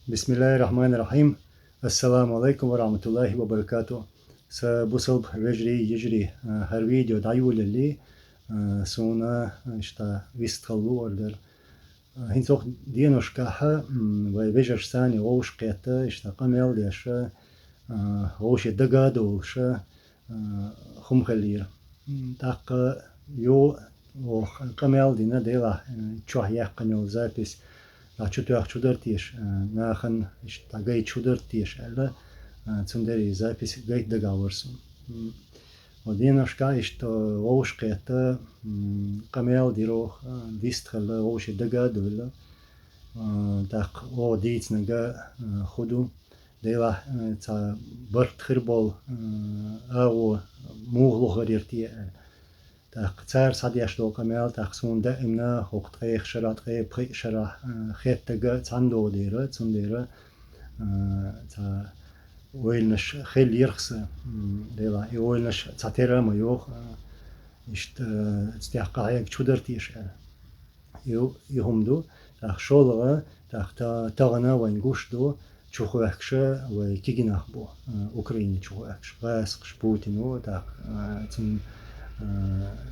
بسم الله الرحمن الرحيم. السلام عليكم ورحمة الله وبركاته. سبصل رجري يجري هر فيديو دايول اللي سونا اشتا ويستخلو وردر هنسوخ دينوش كاحا ويجر ثاني ووش قيتا اشتا قميل ديشا ووش دقاد ووش خم خلير تاق يو وقميل دينا ديلا تشوح يحقنو زابس чутуях чудартиш, нахен гай чудартиш, але цундери запись гай договорсу. Один ашка что оушка это камел дирох вистхала оуши догадула, так о дийцнага ходу дела ца бартхирбол ау муглохарирти. Так цар садяшто камел так сунда имна хоктайх шарат гай шара хеттага цандо дира цундира ца ойлнаш хелирхс дела и ойлнаш цатера моёх ишт стяхкаек чудартиш ю юмду так шолга так тагана вангушду чухвахша ва кигинахбо Украине чухвахш васк Путину так цун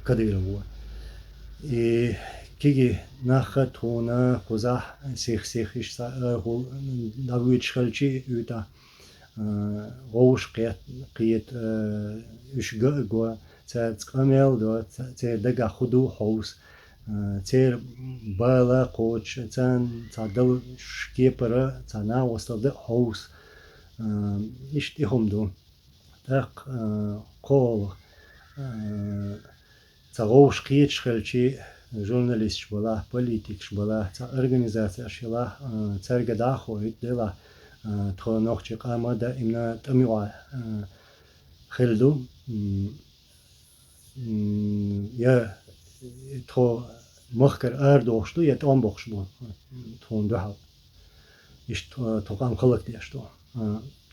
Кадырову. И киги наха тона козах сих ишта гол давид шалчи юта гоуш қиет ушга го цамел до ц дага худу хаус цер бала коч цан цадал шкепера цана осталды хаус ишти хомду так кол цагоуш қиет шхалчи журналист шбала политик шбала ца организация шила царгада хоит дела то нохчи камада имна тамиwa хилду я то мохкар ардошту я там бохшбу тон дахал иш то кам халак дешто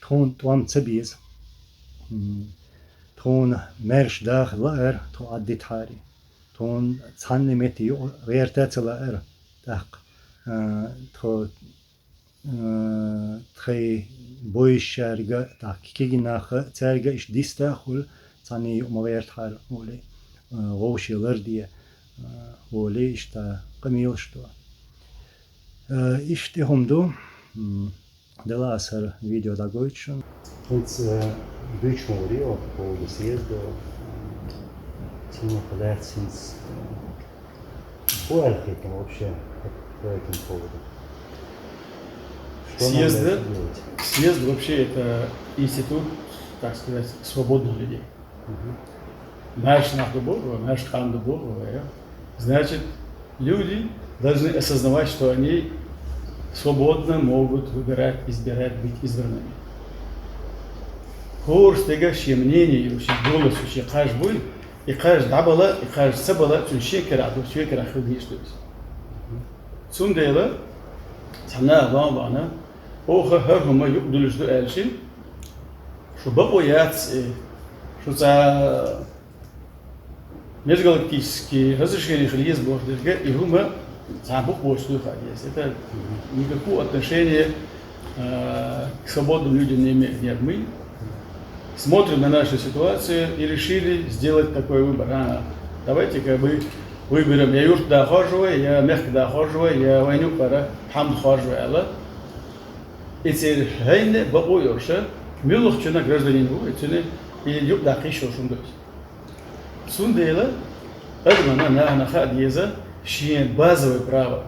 тон там цабиз تون مرش داخل لائر تو عدي تحاري تون تصحني متي غير تاتلائر داق تو تخي بويش شارقة داق كيجي ناخ تارقة إش ديستاخل تصحني مغير تحار ولي غوشي لردية ولي إش تا قميل شتو إش تهم دو دلا أسر فيديو دا гойчен. Бычмо говорил по поводу съезда, Тима Калярцинс. Что там вообще по этому поводу? Съезд вообще это институт, так сказать, свободных людей. Наш Нахдуборова, наш хан Дуборова, значит, люди должны осознавать, что они свободно могут выбирать, избирать, быть избранными. Хорс тегаши мнение, уши голос, уши каш буй, и каш дабала, и каш сабала, цун шекера, ду шекера хилгиштуис. Цун дела, цана ванвана, оха хахума юбдулушту элшин, что бабояц, что за межгалактические разрешения хильез бождырга, и хума самбух бождырга хильез. Это никакого отношения к свободным людям не имеет, нет мы. Смотрим на нашу ситуацию и решили сделать такой выбор. Давайте-ка мы выберем, я юрт да хожжуй, я мягко да хожжуй, я войну пара хамд хожжуй, алла. И теперь гайне бабойоша, милух чуна гражданин будет, и юб да кишо шундусь. Сундела, адмана на хадьеза, шиен базовое право.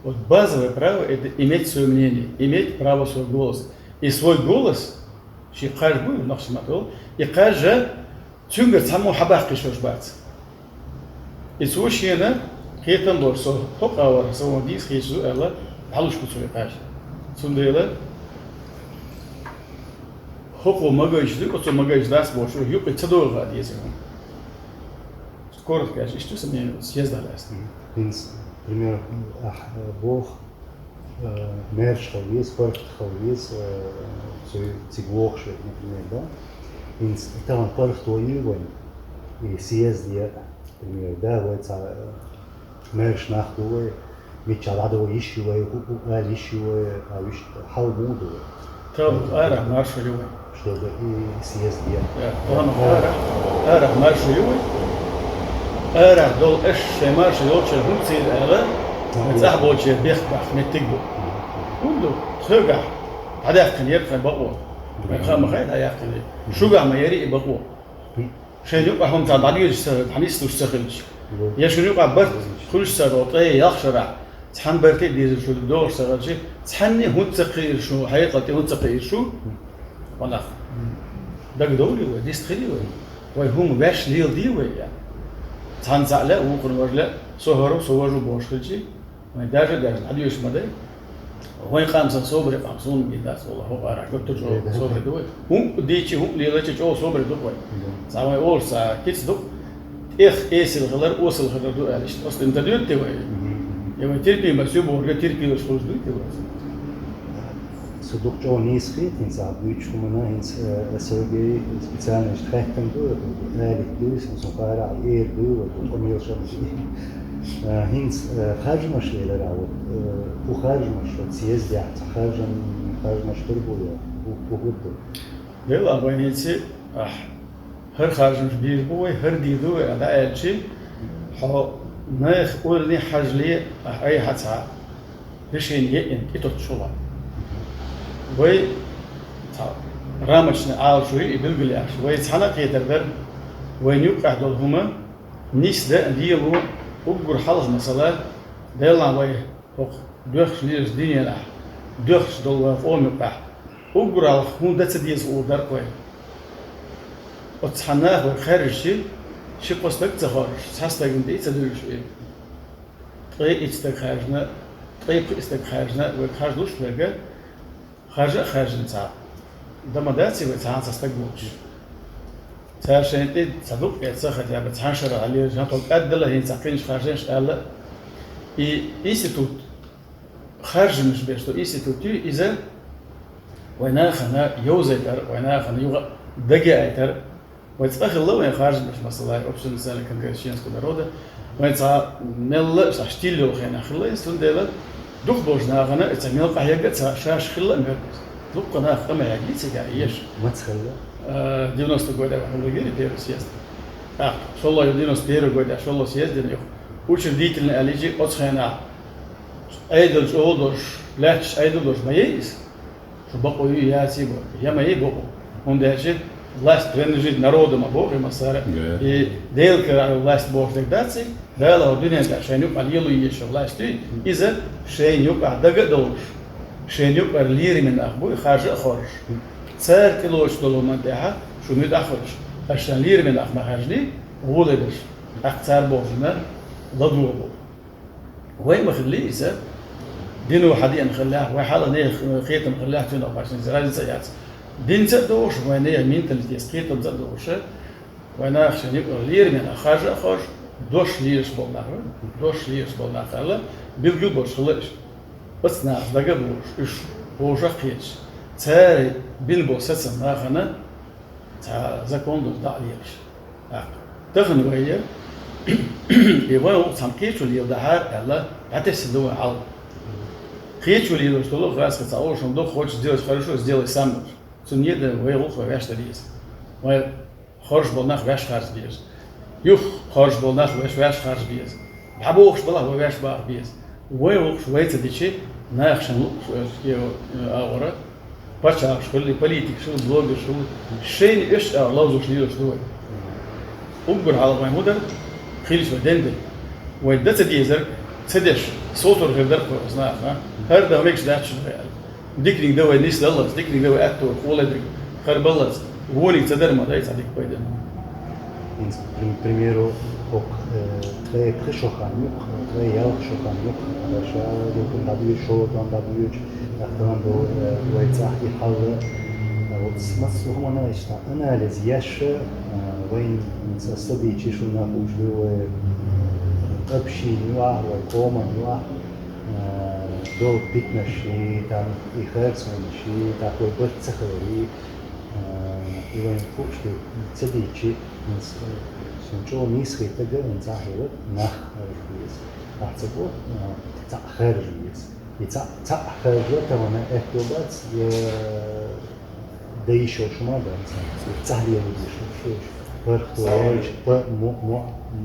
Вот базовое право это иметь свое мнение, иметь право свой голос. И свой голос شي قاج بوي نقص ماتول يقاج تونغر تسمو حباق كيشوش بات يسوش هنا كيتن دور سو توق اور سو ديس كيشو الا بحالوش كوتو يقاج سونديلا هوكو ماغاج دي كوتو ماغاج داس بوشو يوك تدور غادي يسهم скоро скажешь что со мной съезда ласт Инс пример бог мерш хавис парк хавис цигвохши, например, да? Инс там парк твои вон и съезд я, например, да, вот мерш нахуй ميتشال عدو يشوي وقال يشوي أو يش حال مودو طب أرى مارشو يوي شو ده سياس ديا أرى مارشو يوي أرى دول إيش مارشو يوتش هم سيد ألا متزحبوش بيخبح متجبو كله تخرج هذا كان يبقى بقوة ما خام خير هيا كان شو جا ما يري بقوة شيء يبقى هم تعبانين يشتغل حنيس تشتغلش يا شو يبقى برد كل شغل طيب يخشرع تحن برتي دير شو الدور شغل شيء تحني هو تقير شو حقيقة هو تقير شو ولا ده دولي ودي استخدي وهم باش ليل دي ويا تحن زعلة وقرن ورلا صهروا باش خلشي ما داش عديوش مدى وين خمسة صبر خمسون جدا والله هو أراك تجوا صبر دوي هم ديتشي هم ليلة تجوا صبر دوي سامي أول سا كيس دو إيس الغلر أوصل الغلر دو عليش أصل أنت دوت توي يوم تربي مسؤول ورجع تربي وش خلص دوت توي صدق جو نيس خيط إنسان بيجي شو إنس سوي سبيциально штрафом دوت نادي دوس نصفارة إير دوت وكمية شغل هنس خارج مشي لراو وخارج مش سياس ديع خارج مش تربويا وهودو يلا بينيتي هر خارج مش بيربوي هر ديدو على أي شيء حو ناخ قول لي حاج لي أي حد ساعة بشين يئن كتو تشولا وي رامشنا عال شوي يبلغ لي وي تحنق يتردد وين يوقع دول هما نيس ده ديالو وقر حلق مثلا ديالنا وي دوخش ليش دنيا لا دوخش دول فوم يقع وقر على خون ده تديس ودار كوي وتحناه وخارج شي قصدك تخرج تحسك انت تدري شوي طيب استخرجنا طيب استخرجنا وخرج لوش بقى خارج نتاع ده ما داتي وتعان تستقبلش تاشنتي صدق يتسخت يا بتحشر عليه جاتو قدل هي تاكلش خارجش قال انستيتوت خارج مش بيشتو انستيتوتي اذا وانا خنا يوزيتر وانا خنا يوغ دقيقتر ويتاخر لو وين خارج مش مثلا اوبشن سال كونغريشنز كدروده وين صار مل شتيل لو خنا خلص سندله دوخ بوجنا غنا اتميل قحيقه شاش خلا مركز دوق انا خما يجي تاعيش ما تخلى 90 года Хулигири первый съезд. Шолло 91 года, шолло съездили. Очень длительный алиджи от Схена. Эйдл Жолдош, Леч Эйдл Маейс, чтобы бокою я сибо. Я моей боку. Он дальше власть принадлежит народу Бога Масара. И делка власть Бог дегдаций, дала одуня Шенюк Алилу еще власть. Из-за Шенюк Адагадош. Шенюк Арлири من أخبوي خارج خارج. صار كيلو شتولو منتاعها شو متأخرش عشان لير من أخ مخرجني هو ليش أكثر بوجنا ضدوا وين مخليه إذا دينو حدي نخلاه وحالا نيه خيط نخلاه فينا عشان زراعي سيات دين تدوش وين يمين تلتيس خيط تدوش وين عشان يبقى لير من خارج دوش ليش بالله خلا بيلقوا بوش خلاش بس ناس دقبوش إيش بوش خيش تاري بينبو ساتسن ناخنا تا زكوندو داليش تخن ويا يبغوا تمكيش اللي يدهار الله هتسدوا على خيش اللي يدوشتلو خلاص كتاوش он хочет сделать хорошо сделай сам то не да вейл хваш талис вай хорш болнах ваш харс биес юх хорш болнах ваш харс биес бабух болах ваш бар биес вейл швейца дичи нахшен аура باشا شغل بوليتيك شغل بلوجر شغل شين ايش لازم شنو شنو اكبر على محمود خيلش ودند ودت ديزر تدش صوتر غير درك وزنا هذا ميكس داتش ديكري دو نيس دلس ديكري دو اكتور ولا ديك خربلس وني تدر ما دايت عليك بايدن primeiro tre chocamento tre chocamento عشان يمكن دبليو شو دبليو يختاروا ويتاح يحل وتسمس هو أنا إشتا أنا لزياش وين صديقي شو ناقوش له أبشي نوع ويقوم نوع دو بيتنا شيء تام يخرس من شيء تاكل برد سخري وين فوقش صديقي سنشو ميسخي تجا من زاهر نخ أحسبه تأخر جيس يتأخر تماما احتوبات ديشو شما بنت تهليه ديشو برخ ويج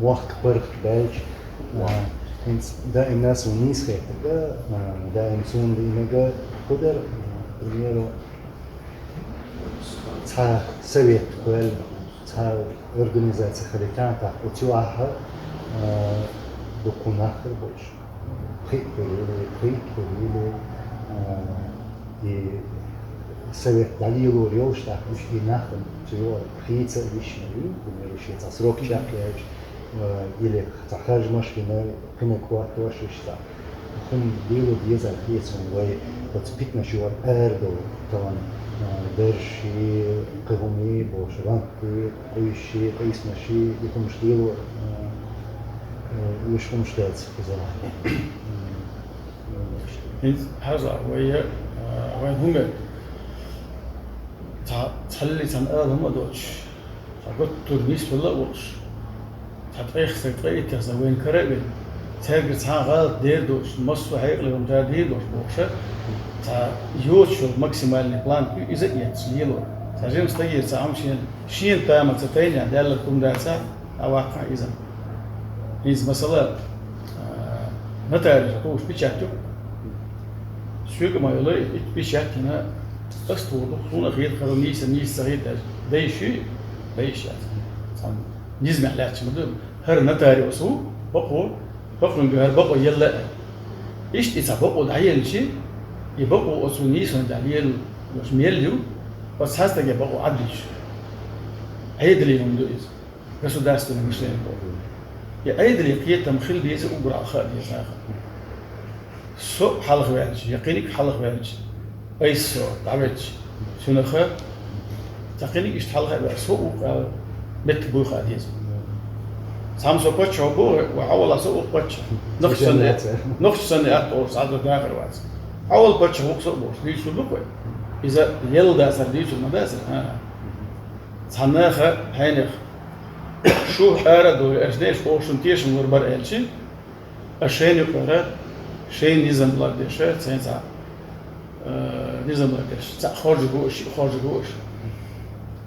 موخ برخ بيج ده الناس ونيس خيتك ده إنسان دينك قدر primero تا سويت كل تا organizacja хаританта утюаха докунахр больше прикурили и совет далилу рёшта и нахрен чего хица вишнери например еще та срок чакляч или захаж машина кинокуатуаш что хум било деза хица вой вот питна шуар эрдо тон درشي قهومي بوشرانكي قيشي قيسنشي يكون مشكيلو وش مشكلات كذا هذا ويا وين هم تحلي تن ما دوتش فقط تورنيس ولا وش تطيخ سيطري تحزا وين كربين تاجر تها غلط دير دوش مصو هيك لهم دير دوش بوشة تا يوتشو ماكسيمالي بلان إذا يتسليلو تاجم استير تعم شين تامل تتيني ديال لكم داتا أواقع إذا إذا مثلا نتاري توش بيشاتو سوق ما يلا بيشاتنا أستوى خلنا غير خلونيس نيس صغير بيشات نزمع لاتش مدام هر نتاري وسو بقول بهر بقول يلا إيش إذا بقول عيل شيء يبقوا أصونيس عند عيل مش ميليو بس هذا يبقوا عدلش عيد اللي هم دويز بس وداستنا مش لين يا عيد اللي قيت تمخيل بيز أقرأ خالد يا ساخر سو حلق وعج يقينك حلق وعج أي سو تعبتش شنو خير تقينك إيش حلق وعج سو مت بو خاديز سامسو بتش هو وأول سو بتش نخش سنة أو ساعات داخل وعج أول بتش هو سو بوش ليش شو بقول إذا يل داسر ليش ما داسر سنة هينخ شو أرادوا أجداش أوشن تيشن وربر إلشي أشين يقرأ شين نظام بلادش سينسا نظام بلادش خارج جوش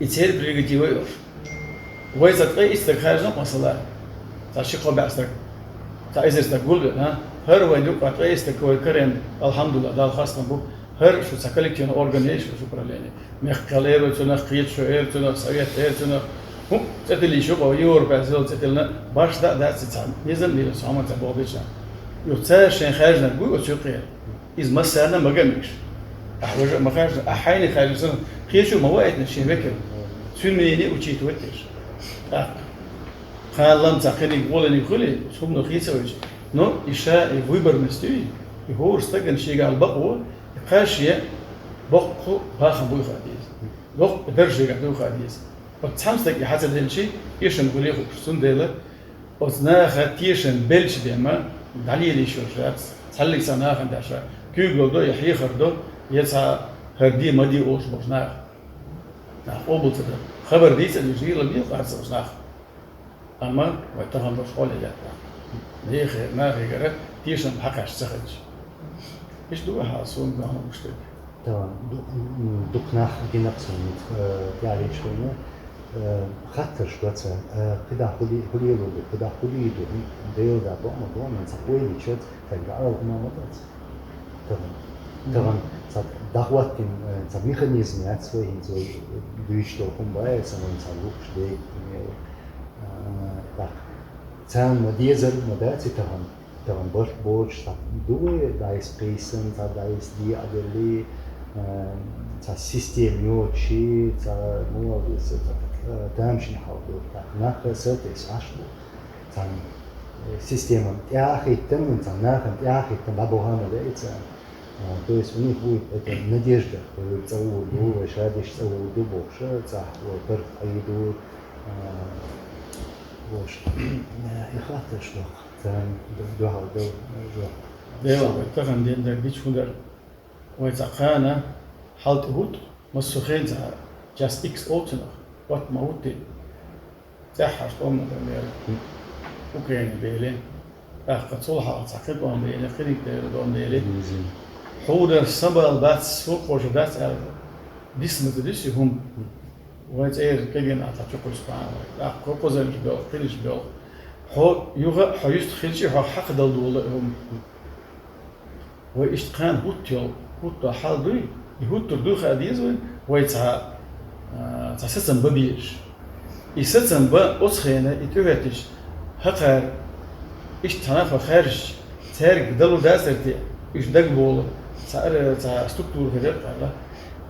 يصير بريغتي ويش وإذا تقي استخراجنا مثلا تشيخ بعثك إذا استقول ها هر وين يقرأ تقي استقول كريم الحمد لله ده خاص نبو هر شو سكالك تيون أورجانيش شو براليني مخكالير وتنا خيط شو تنا سويت تنا هم تدلي شو بيور بعزول تدلنا باش ده تتعب نظام اللي سامع تبغى يوتسا شين خارجنا نقول وتشقيه إذا ما سألنا ما جمش أحوج ما خارج أحيانا خارج سنة خيشوا موائد نشين بكر سون مني وشيت وتش خال لم تقني قولني كله شو من خيسة وش نو إشاء ويبر مستوي يهور استجن شيء على البقوة قاشية بقو باخم بوي خاديس لق درجة قدو خاديس وتحمستك حتى ذا الشيء يشن قولي خوش سون ديلا وتنا خاتيشن بلش بيما دليل شوشات تحلي سنة خند عشرة كيقول ده يحيي خردو يسا هردي مدي أوش بوشناخ أوبل تدا خبر ديس اللي يجي لم يقع سوشناخ أما وتهم بس قول لا ليه خير ما غيره تيشن حقش سخج إيش دوها حاسون بهم مشترك تمام دكناخ جنبسون يعني شوية خاطر شوية كده خلي يلوي كده خلي يدوم ديو ده بقى من سقوي ليشت فالجعل ما مضت تمام صار دعوات صار ميخانيزم يعني سوي هنزوي بيشتغلون بقى سنون صاروخ شديد ده تام مديزر مدات تمام بورش دوه دايس بيسن دايس دي أدلي سيستم يوتشي مو بس تامشي نحاول ناخذ سيرتكس عشرة تام سيستم يا أخي تم ناخذ يا أخي تم أبوها مدايت то есть у них будет эта надежда, что целую ду, шадиш целую ду больше, цах, вот айду, вот. И хата что, там духа ду. ديوا بتفهم دين ده بيش فندر ويتقانا حالت هوت مسخين زها just x اوتنا وات موتي تحش قومنا بالمير أوكرانيا بيلين قد صلح تعقد وان ديالي خليك وان ديالي حول سبل بس فوق وجه بس ديس مدرسي هم وانت اير كيجن اتاكو سبحان الله كوكوزل جبل خليش جبل هو يوغا حيست خلشي هو حق دول هم واشتقان هوتيل هوت حال دوي يهوت تردو خاديز ويتها تسسن ببيش يسسن با اسخينا يتوهتش هقر ايش تنافى خارج تارك دلو داسرتي ايش دق بول صار ستركتور كده الله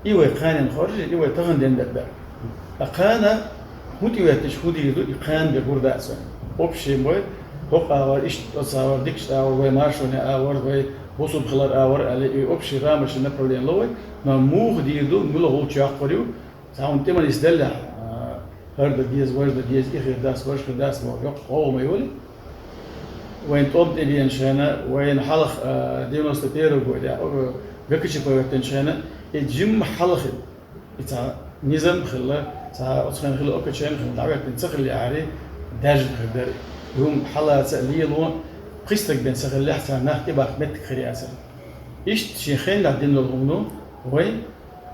ايوه قانن خارج ايوه تغندن دبر اقانا هوتيوتش هودي يدو يقان بقور داسن اوبشي موي هوقا ايش تصور ديكش اور وي مارشون اور وي بوسو بخلار اور على اوبشي رامش نابوليون لوي ما موغ ديدو ملو هو تشاقريو ساون تيما يسدلع هرد ديز ورد ديز اخر داس ورش داس مو يق هو ما يولي وين توب ديان شانا وين حلق دينوس تيرو غودا غكشي بوتن شانا الجيم حلق بتاع نظام خلا تاع اسخن خلا اوكشان خلا دعوه تنسخ عليه داج خدر هم حلا تساليه لو قيستك بين سخل حتى نحكي باك مت خرياسه ايش شيخين لدين الغنو وين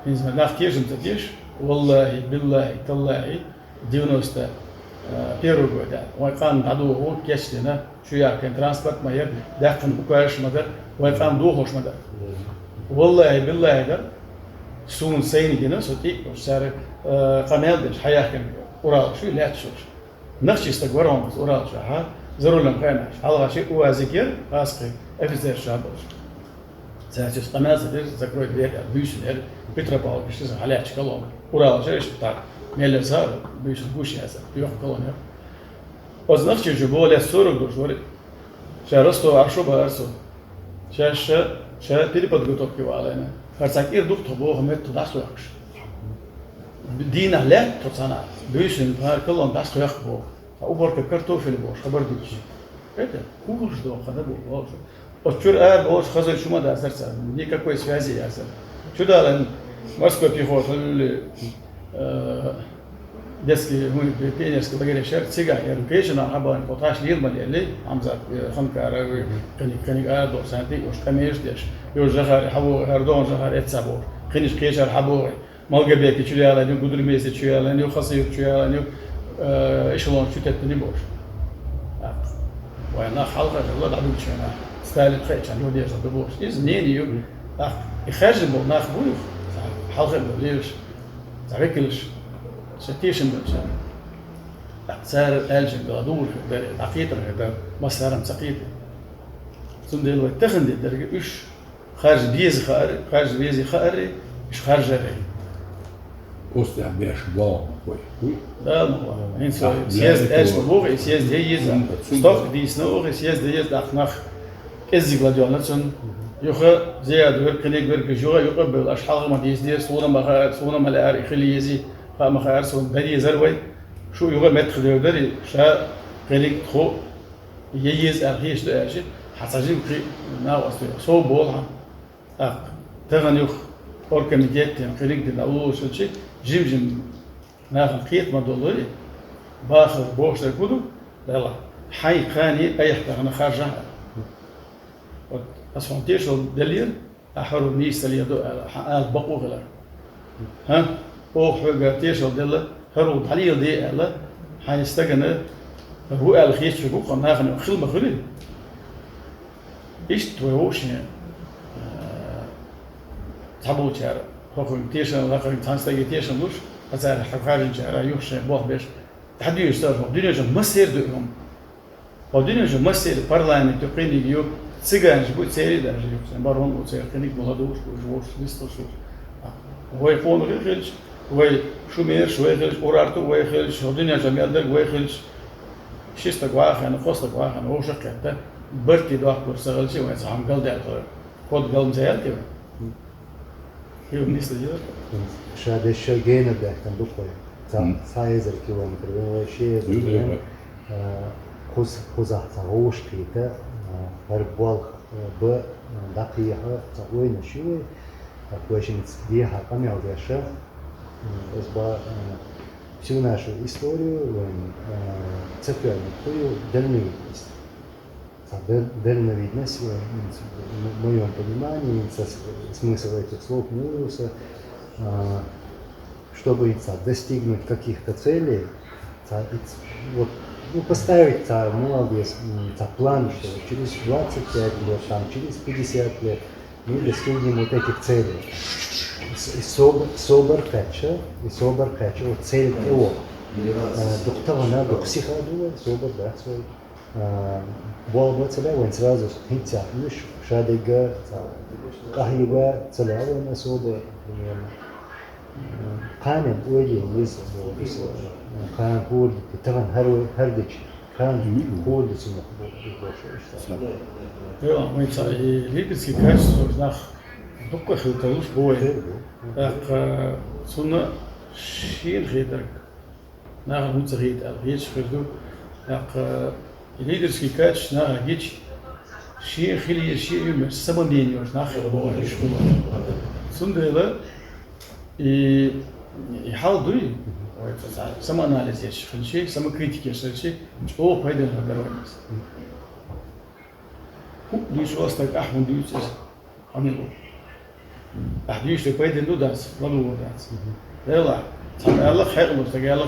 إذا نحكيش متديش والله بالله تالله دينوس بيرو غودا وقام دادو هو كيشتنا شويه كان ترانسبورت ما ير داخل بكاش مدر وقام دوخوش مدر والله بالله ده سون سين جنا سوتي وصار قنال دش حياه كان اورال شو لا تشوف نفس استغفرهم اورال شها زروا لهم كان هذا شيء وازكير اسقي افزر شابوش ساعتش قناه زدر ذكروا بيك بيش بيترا باو بيش على اشكالهم اورال شيء بتاع ميل صار بيش بوش هذا بيوح كلون وزنخش جبول السورق دور شارستو عرشو بارسو شاش تيري بدغوتوك كيوالنا فرساكير دوك تبو همت تداسلوكش دينا لا تصنع بيشن بار كلهم داسلوك بو اوبر كارتوفل بو خبر ديش это курс до хода бо отчур бош хазар шума да зарца никакой связи ясен чудален Москва пехота детский мы пионерский лагерь шер цига я рукешна хабан поташ лил мали амзат ханкара كان قاعد سنتي وش كميش ديش يو جهر حبو هردون جهر اتسابو خنيش كيشر حبو مالجا بيك تشيل على نيو قدر ميس تشيل على نيو خاصي تشيل على نيو ايشلون شتتني بوش وانا حلقه الله عدو تشينا ستايل خيش نيو ديش بوش از نينيو يخرج بو ناخبو حلقه ليش تعرفش ستيشن بشان صار الجن قادور عقيده هذا مسار مسقيت سندل وتخند الدرجه ايش خارج بيز خارج ايش خارج هذا Osta beš bal koji. Да, ну, in so съезд еш бог и съезд je stof die snoog is съезд je dag nach is die gladionaton يخ زياد وركنيك ورك جوا يقبل اشحال ما دي صوره ما الار يخلي يزي فما خير سو بدي زروي شو يغ مدخل يدري شا كليك خو ييز ارهيش داش حساجين كي ناو استو سو بولها تغن يخ اوركميجيت كليك دي اول شيء جيم ناخذ قيت ما دولري باخذ بوش كودو يلا حي خاني اي حتى انا خارجه أسفنتيش الدليل أحرر نيس اللي يدو حقال بقو غلا ها أو حقاتيش الدليل هرو عليه دي على حيستجن هو الخيش شقوق ناخن خل مخلي إيش تويوش تابو تشار هو تيش لا كان تانستجي تيش ندوش أزار حقارن تشار يوش بوه بيش تحدي يستر الدنيا جو مسير دوهم الدنيا جو مسير برلمان تقيني يو цыгане же будет серии даже, барон вот церковник молодой, живот листал что. Вой фон рехельш, вой шумер, шуехельш, урарту войхельш, одиня жамядер войхельш. Чисто гвахан, просто гвахан, уже как-то берти два курса галчи, вой сам галдел, код галм заялти. И он не следил. شاده شجينا ده كان بقول سايزر كيلومتر وشيء خوزه تروش كيتا هربوال ب دقيقة تقوين شوي كويشين ديها قميع ديشة إسبا شو ناشو إستوريو وين تفكر نقولي دلني дальновидность, в моем понимании, смысл этих слов Муриуса, чтобы достигнуть каких-то целей, вот, поставить молодец, план, что через 25 лет, через 50 лет мы достигнем вот этих целей. Собор кача, вот цель его. Доктора психология, собор, да, свой. Болба целяван сразу хитя, лишь шадига, кахига целяван особо, примерно. Канем уйди из кан худ, таван хардич, кан худ сумах больше. Ja, met zijn Lipetski kruis nach dokke getalus boy. Dat zo'n sheer gedak. Naar moet er het alweer verdoen. Dat Lipetski kruis naar gitch sheer gili sheer met samandinios nach boy schoon. Zondele يحاول دوي سما أناليز في شيء سما كريتيك يشتغل شيء مش هو فايدة للدرجة دوش واسطك أحمد دوش عميلو أحديش تفايدة دو داس لا دو داس لا الله خير دوش تجيله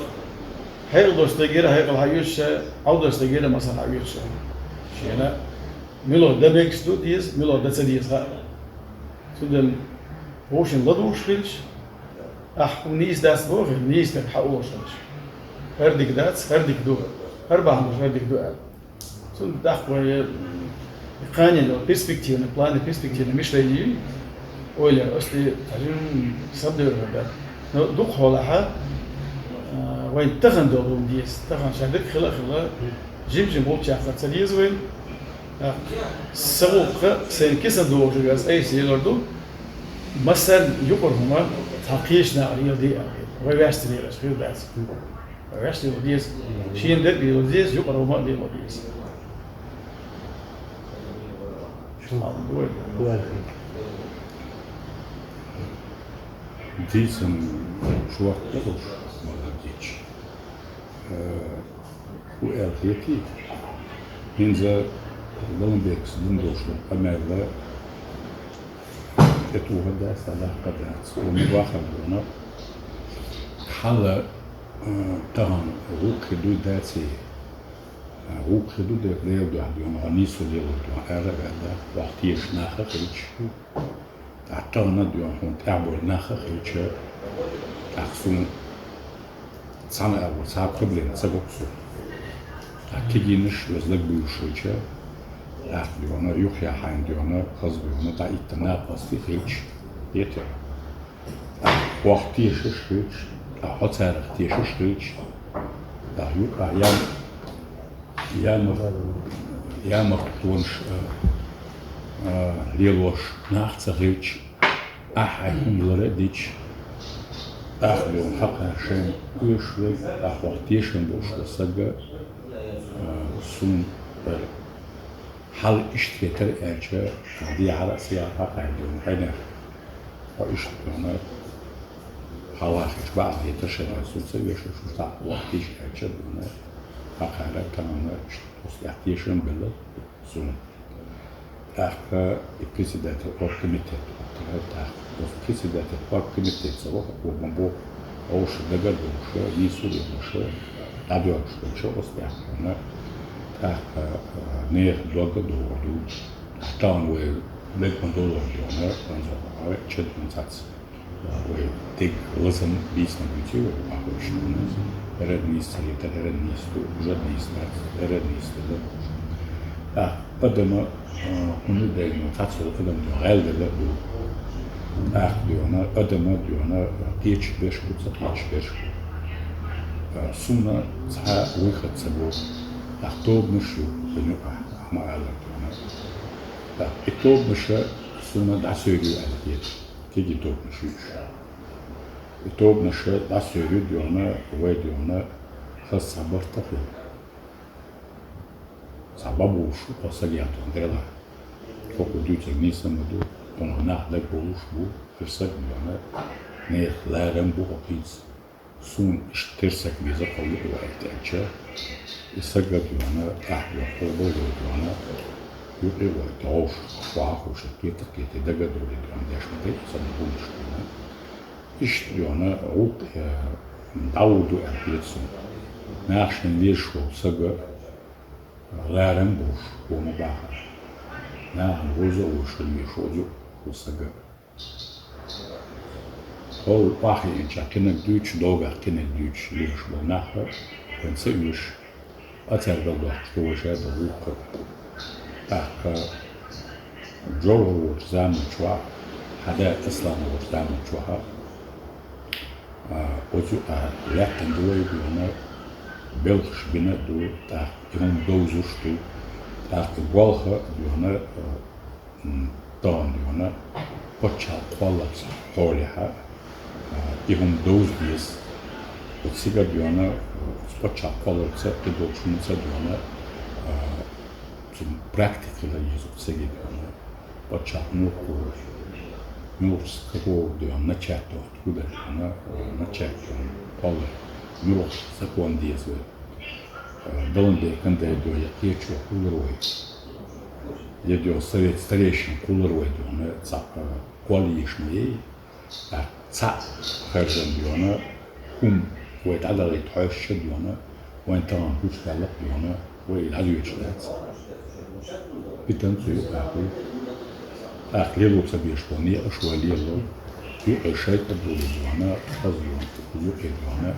خير دوش تجيله هيقل هايوش أو دوش تجيله مثلا هايوش شيء لا ميلو دبيكس دو ديز ميلو دتسديز ها سودل وشن لا دوش فيلش ونيس داس بوغ نيس كان حقوش هردك داس هردك دو أربعة مش هردك دو سون داخل قانون لو perspective планы perspective مشلي ولا أصلي تعلم صدر هذا دوق حولها وين تخن دورهم ديس تخن شادك خلا جيم بوب شاخة تديز وين سوق سين كيسن دور جواز أي شيء لردو مثلا يقرهما تحقيشنا عليه دي ويستري له شو بس ويستري له ديس شيء ده بيلو ديس يقرهما دي له ديس Дійсно, чувак також молодець. У Елхіті він за Ламбекс діндошло померла етуга десь алахкадець. У міваха вона хала таган руки дуйдеці руки дуйде леоду адіон анісу леоду арагада вахтіш нахахич. تعطونا ديون هون تعبوا الناخ خيشة تحسون سنة أول ساعة قبلنا سبقسو تحكينش وزلك بيوشيشة تحت ديونا يوحيا حين ديونا خاص ديونا تعيتنا قصدي خيش يتر وقتيش خيش تحط سارخ تيش خيش تحيوك يا مقتونش ليلوش ناخذ أحيهم لرديش أخذهم حقا شيء ويشوي أخواتيشن بوش لسجى سون حل اشتكتر أرجع دي على سياحة عندهم هنا واشتكنا حلاخش بعض يتشن سون سوي شو تاع وقتيش أرجع دونا حقا كمان اشتكتيشن بلا سون أخا البريسيدنت والكوميتي البريسيدنت والكوميتي سواء وبنبو أوش دجال وش يسوي وش أبيض وش أصبح هنا أخا نير دوغ دورو تان ويل لكن دولار هنا أنزل شد من ساتس وتيك لازم بيسنا بيجي وأخوش الناس هرد نيستري هرد نيستو جد نيستات هرد نيستو قدم هنو دايما تحصل قدم غالب له أخديونا قدم ديونا بيتش بيش بيتش بيش سونا صح ويخد سبو أخطوب مشو بنو ما قال ديونا التوب مش سونا دعسيري على بيت كيجي توب مشوش التوب مش دعسيري ديونا ويديونا خاص عبرت Sababu şu pasagiyat ondela. Koku düçek nisam du ona nahda buluş bu fırsat bana ne laren bu hapis. Sun iştirsek bize kalır vayetçe. İsaga diyorna, ahya kolda diyorna. Yüpe var, doğuş, vahoş, kete daga dolu diyorna. Yaşmadı, sana bulmuş diyorna. İş diyorna, o davudu erketsin. Nahşen liş olsaga, laren boş, onu bakar. Nahın roza oluşur, liş olsaga. Ol vahiy çakınak düç, doğar kine düç, liş bu nahı. Önse üş. Atergal doğuştu, o şey de bu. Tak, Joe olur zaman çuha, hada İslam olur zaman çuha. Ozu lakin dolayı buna belgisch binnen door tak iemand dozers toe, tak walge buna dan buna potcha kwallat qoliha iemand doz bis otsiga buna potcha kwallat se edokshunsa buna zum praktikala yezu segi buna potcha nuku Nurs kako na chato kuda na chato pole Nurs sakon dies ve Donde când e do yakicho kuluroi je dio sovet старейшин kuluroi dio na tsapa qualiishmei tsa kharjan dio na ويت على يتحش dio na وين تان بوش قال dio na وين على يشلات بتنسو يقاوي أخليه بسبيش بني أشوالي الله يقشيت أبولي دوانا أزيون يقشي دوانا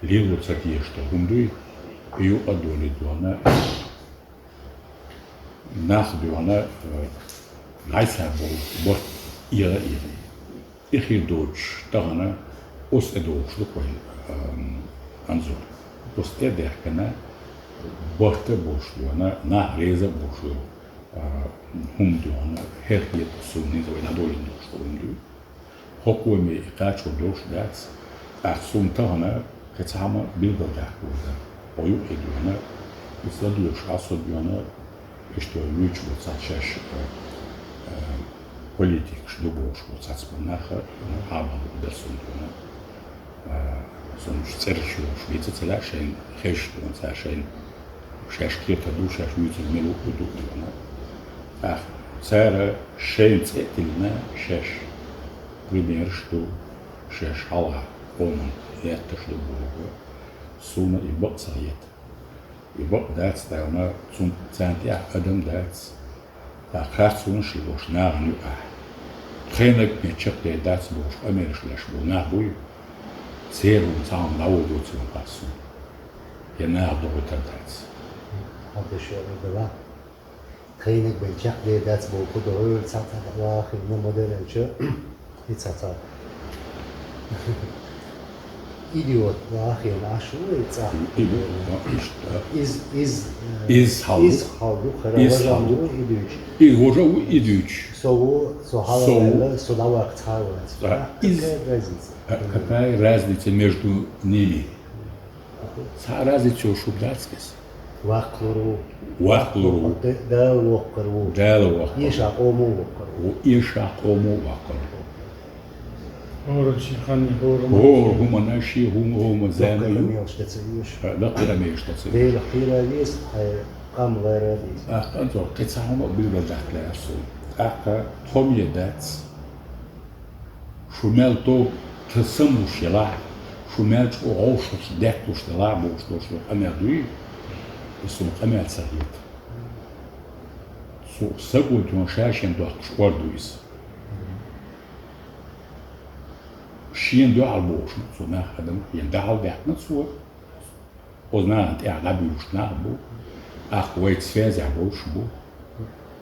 ليه بسبيش تهندوي يقدولي دوانا ناخ دوانا عايزها بول إيرا إيري إخي دوتش تغانا أس أدوش لكوي أنزور أس أدهكنا بورت بوش دوانا ناخ ريزا بوش دوانا هم diyorlar, her yer sunni ve nadoyin dostluğundu. Hokumi kaç olmuş ders, aksuntana kaçama bildirdi burada. Oyu ediyorlar, İslam'da şahsı diyorlar, işte üç bu saçış politik şuboş bu saçmanlar havalı dersin diyorlar. Sonuç serçiyor, Şveyce'ler şeyin heşton şeyin şaşkırtı duşa yüzün melu diyorlar. Цара шейнцетильна шеш. Пример, что шеш хала оман это что было. Суна и бок сает. И бок дац тауна цун цантя адам дац. Та хатсун шлош нарню а. Хенек не чекте дац бош америшлеш бу на буй. Церун сам наудо цун пасу. Я нардо дац. Hadi şöyle bela. Kıynek belçak diye ders bu kudu çata var ne model önce hiç çata idiot var ya aşu çata iz halu idiot и уже идущ hala содавак çağırıyor какая разница между ними разница у шубдацкис وقلرو دال وقر يشاقومو وقر Орочи хани هو هم ناشي هم زانيو بقي ميشتسي ديل خيراليس قام غيراليس أنتو قصهم بالبدات لا يسوي هم يدات شمال تو تسموش يلا شمال تو عوشوش دكتوش تلعبوش توش أمردوي اسمه قمال سهيد سو سبو دون شاشن دو شوردويس شين دو عالبوش سو ما خدم يندعو بيحنا سو وزنا انت اعلابيوش نعبو اخوات سفاز عبوش بو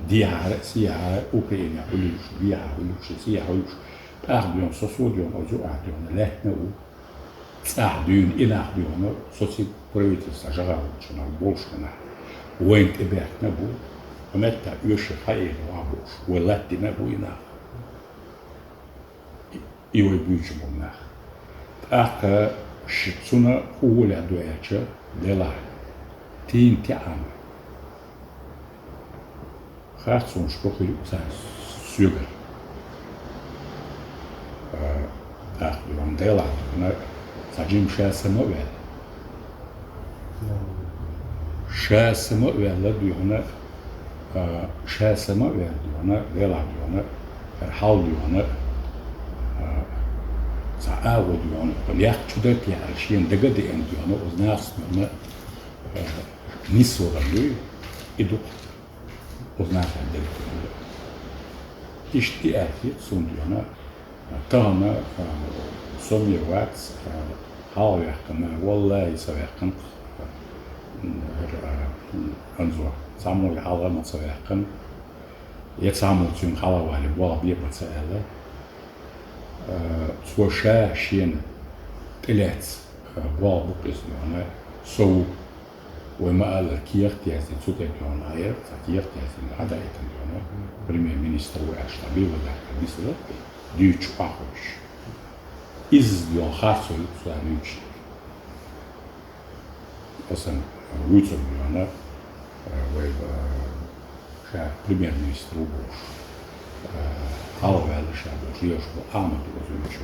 دي عارة سي عارة اوكرين يعوليوش دي عوليوش سي عوليوش اخديون سوسو ديون اوزو اخديون لحنا و تساعدون إلى أخديون سوسي برويتس أجرام شنا البوش هنا وين تبعت نبو ومتى يوشي خير وعبوش ولاتي نبو ينا إيوه بيجي منا أخا شتسونا هو لعدوياتشا دلا تين تعام خاصون شبوخي يوكسان سيوغر أخديون دلا سجيم شاسمة ولا شاسمة ولا ديونا شاسمة ولا ديونا ريلا ديونا فرحال ديونا ساعة وديونا ولياق شدت يعني شيء دقة دي أن ديونا وزناس ديونا نسوا غلوي إدوق وزناس عندك ديونا اشتياقي صون ديونا تهنا سومي واتس حاول يحكم والله يسوي يحكم انزوا سامو يحاول ما يسوي يحكم يتسامو تيون حاول والي ولا بيبقى سأله سوشا شين تلات ولا بقيس ديونا سو وما قال كيف تياسي تسوتي ديونا غير كيف تياسي هذا ايتن ديونا بريمير مينستر وعش طبيب ولا كبيسة ديوتش أخوش إز ديون خاصو يبصوا ديوتش أصلا ويتر ديونا ويب شا بريمير مينستر وبوش هاو هذا شا بوش آمد وزوجش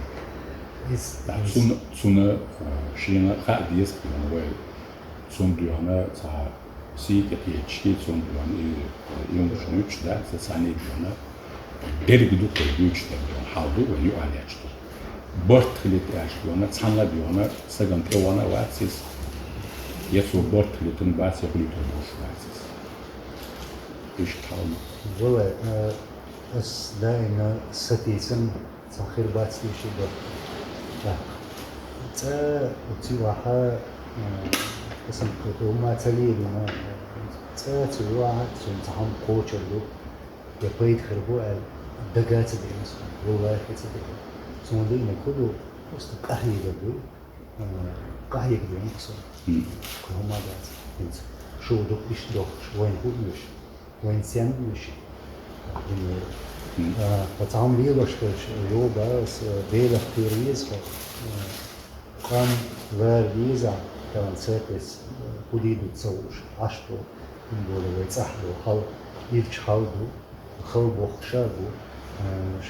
سونا شينا خا ديس ديونا ويب سون ديونا تا سي كتيتشي سون ديونا يوم شنوش ده ساني ديونا ديرك دوك ديوتش ديونا حاضو ويو علياتشتو بورت خليت ديونا تسانلا ديونا سجن توانا واتسيس يسوع بورت خليت نباس يخليت البوش واتسيس إيش تحاول والله بس دائما ستيسن سخير باتسي شيء بورت تا تيوها اسم كتوما تليلنا تا تيوها تنتهم كوتشلو يبيت خربو الدقات دينس والله كتبه سوندين كله وسط قهي قبل قهي قبل نقص كلهم ما بعد انت شو دوك ايش دوك وين هو مش وين سيان مش فتعم ليلوش يو بس بيلا كتيريز قام غير فيزا كمان سيرفيس بديدو تسوش عشتو نقولوا ويتصحلو خل يلش خلدو خل بوخشابو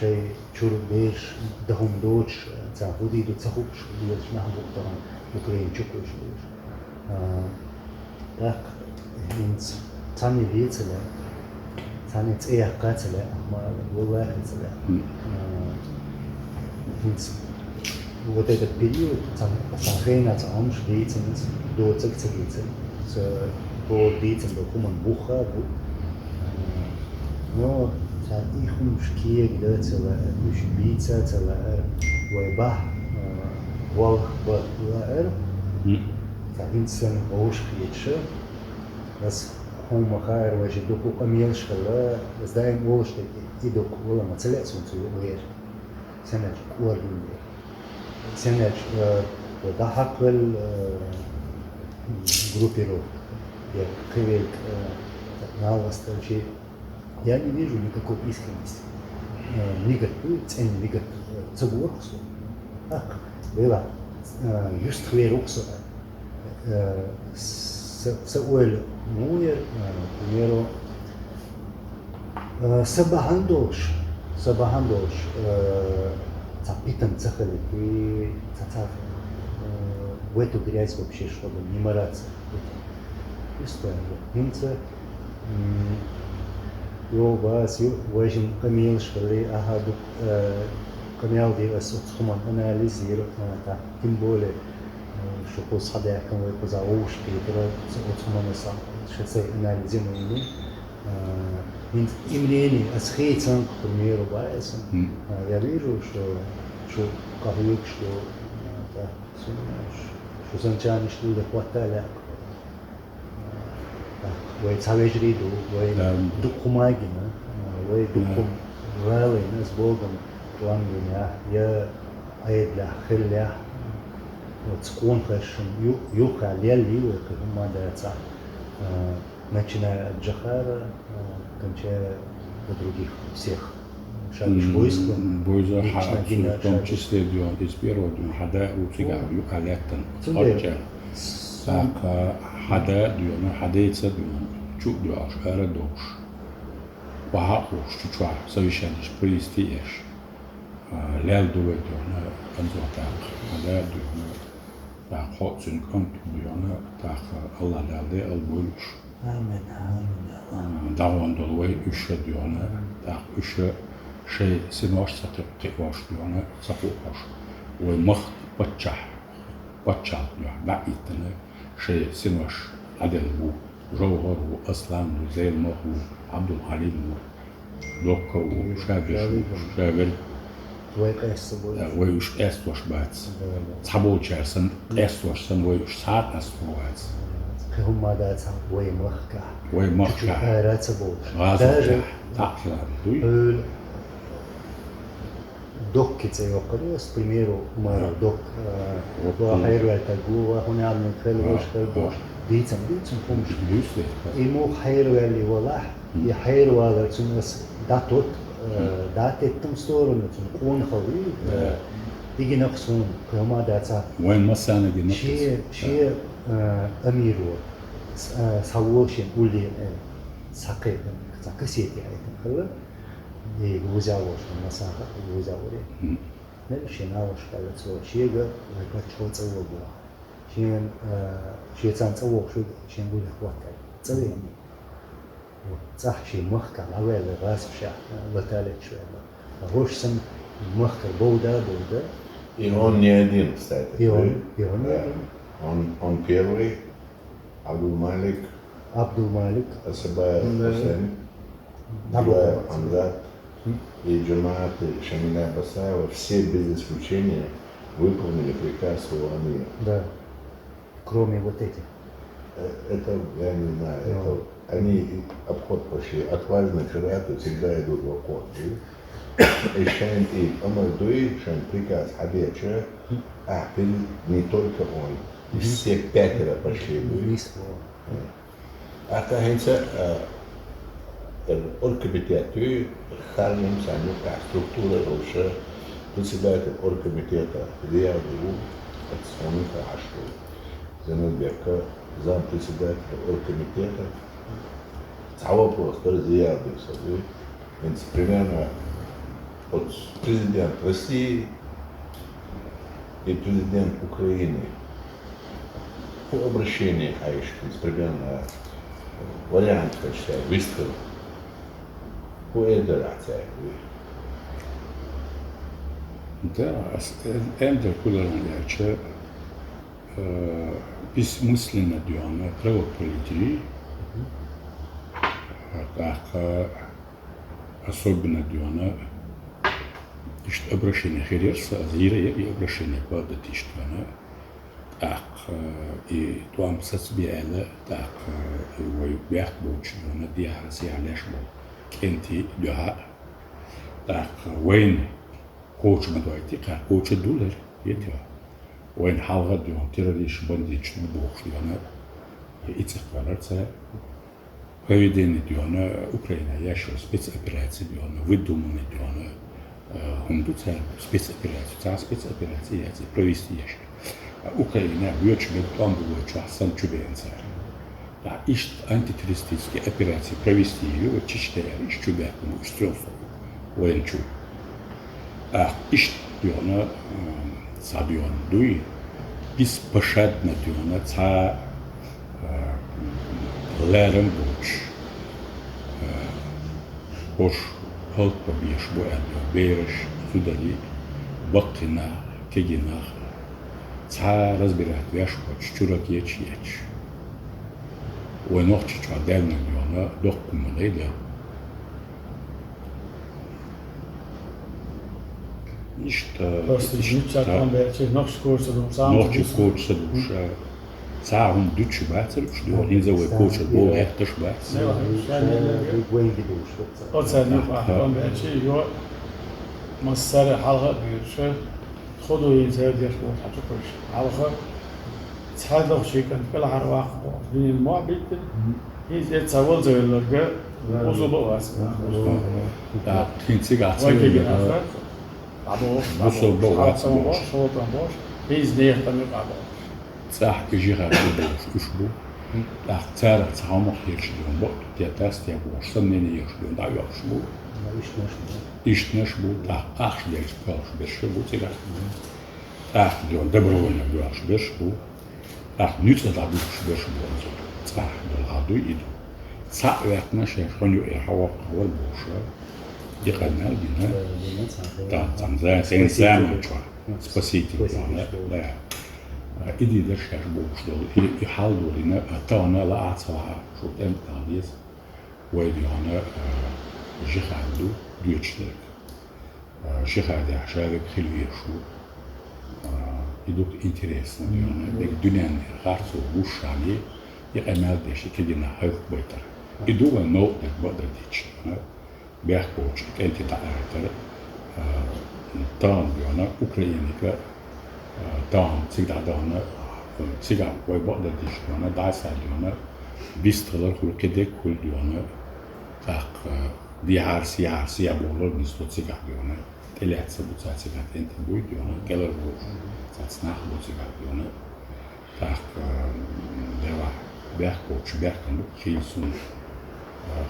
شيء شرب بيش دهم دوش تعودي دو تخوش بيش نحن طبعا أوكرين شكوش بيش تاك إنت تاني بيتلا تاني تأيه قاتلا ما والله قاتلا إنت وده البريود تانغينا تعمش بيتنت دو تكتبيتن دو بيتن دو كمان بوخا بو نو ich umschkier gedetele durch Biza tele webah wal baer فإنسان هوش خيتشة بس هم خير وجدوك أميل شغلة بس دايم هوش تيدوك ولا ما تلعسون تيو غير سنة كورين سنة وده حق الجروبيرو كيف ناوست شيء я не вижу никакой искренности. Никакой цены, никакой цеглоксу. Так, было just хверуксу. Сауэль Муэр, к примеру, Сабахандош, запитан цахали, и в эту грязь вообще, чтобы не мараться. Просто немцы يو باس يو واجم كميل شغلي أحد كميل دي أسوتهم أناليز يرو تا تيمبولي شو قص حدا يحكم ويقزعوش كده أسوتهم نصا شو تسي أناليزي مني من إمليني أسخيتن كميل بايسن يريجو شو كهيك شو تا شو سنجاني شو ده قوتلا وين ساويجريدو وين دكوماجنا وين دكوم رالي ناس بوغم وانجنا يا أيد لا خل لا وتكون خشم يوقع ليالي وكهم ما داتا начиная от Джахара, кончая до других всех шагиш войска. Бойза в том числе из первого хада утига юкалеттан. Так حدا ديونا حديثة ديونا شو ديوش أردوش وهاقوش تشوع سويشانش بريستيش لال دوي ديونا أنزو تاق حدا ديونا ta hotsun kont diyorna ta Allah dalde al buluş Amin, amin. davan dolway üşe diyorna ta üşe şey sinoş satı qiwaş diyorna safu hoş ve mah batçah diyor ba itne şey sinoş adel bu jawhar bu aslan bu zeylmah bu Abdul Halim bu dokka bu şagir Твой кайсы будет. ወይ уж эствош бац цаболчарсан эствошсан ወይ уж саат аствоац Хумадаться, ой, махка. ወይ махка Хайраться будет. газа такла дуй Öl dok kice yokarıyor. Примеру, мара док. Bu hayırlar tagu, hune alın kılmış kılmış. Diyeceğim komşu. düzde İmu hayır verli valla. Bir hayır varlar için datot. Dat ettim sorun için. On havi. Digi naksun. Humadaться. وين مسانا دي شيء أمير سووشين ولي ساقي ساقسيتي عيتم خلا يوزاوش مساقة يوزاوري نمشي ناوش قال تسوى شيء ويقول شو تسوى بوا شيء تان تسوى شو شيء نقول إخواتك تسوي يعني صح شيء مخك على وين غاس شاء بتالك شوية هوش سم مخك بودا И он не один, кстати. И он не один. Он первый, Абдул Малик, Асабай Хусейн, Дилай Амзат и Джамаат Шамиля Басаева, все без исключения выполнили приказ своего амира. Да. Кроме вот этих. Это, я не знаю, это, они обход пошли. Отважные фераты всегда идут в обход. Шайн и Амадуи, Шайн приказ Хабеча, не только он, и все пятеро пошли. Акахенца оргкомитету, Харнем Санюка, структура Роша, председатель оргкомитета Риаду, от Санюка Ашту, Занубека, зампредседателя оргкомитета, вопрос, который Риаду, примерно от президент России и президент Украины по обращению Аишки, примерно вариант, качестве, выстрел по эдерации. да эндер kullanılıyor бессмысленно диyorlar правополитики так особенно диyorlar işte обращение херерса зира и обращение по датиштвана так и туам сацбиэла так и вой бях болчуна диарси алешбо кенти дюха так войн коуч мадойти ка коуч дулер етя войн халга дион террорист бандич бохшуна ицхваларца поведение диона Украина яшо спецоперация диона выдуманная диона Хундуца спецоперация яйца провести яшки. Украина бьёчме там было часан чубенца. Да, ишт антитеррористические операции провести ее чичтая иш чубякому стрёсу военчу. Ишт диона сабион дуи беспощадно диона ца лерен буч. Хош halk побьешь буэдо берешь судали бактина кегина ца разбирать вяш хоч чурак еч ой ночь чадельно диона документейда ишта Просто жутчатан берче ночь курса сам. ночь коуча душа цаун дучи бацер что инзовой коуча бол эхташ бац أتصدق أحكام بأشي يو مسار حلقة بيرشة خدوا ينزل يشبه حتى كلش حلقة تحدث شيء كان كل عرواق من المعبد يتصور زي اللقاء وصل بواس да тинцигат ويجي آخر وصل بواس شو تنبوش هيز نيح تميق عبو صح يجيها كشبو لا цара цаамах ярьшлуун бот тятас тя борсаннени ярьшлуун да ярьшлуу ишнэш бу да ахш ярьш палш бэшэ бу тира diyor добровольно diyor şbeş bu. Nütse da bu şbeş bu. Tsah diyor adı idu. Sa vertme şey şonu hava var bu şu. Dikanlar yine da zamza sen zaman çok. Спасите да. Иди да шаш бог что и халду лина тана ла атсаха шо тем талис ويديانا جهادو ديوتشلك جهاد عشان خلوي شو يدوك интересно ديانا دك دنيا خارسو وشاني يعمل دشي كدينا هاك بيتر يدو نو دك بدر ديتش بيحكوش انت تعرف تان ديانا اوكرانيكا تان سيدا دانا سيدا وي بدر ديش ديانا دايسا ديانا بيسترلر كل كدك كل ديانا tak diğer siyasi abolar biz tutsik diyorlar. Teletsa bu tutsik ente bu diyorlar. Gelir bu tutsnak bu tutsik diyorlar. Tak deva berkoç berkan bu kilsun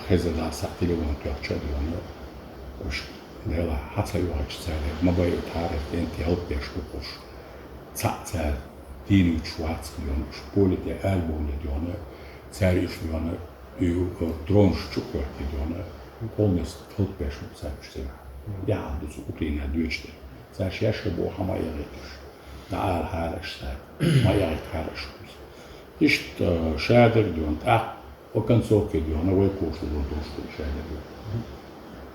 hezada saktilon tuğaça diyorlar. Oş deva hatta yok açsaydı. Mabayı tarih ente alıp yaşlıkoş. Tsatsa dini çuats diyorlar. Polite elbolu diyorlar. Seriş diyorlar. Drone çıkıyor diyorlar. Polnest kılık beşlik serpiştir. Ya bu Ukrayna diyorlar. Sen şaşı bu hamaya getir. Daha harışlar. Maya harışlar. İşte şadır diyorlar. O konsolk diyorlar. O koştu durdu şadır diyor.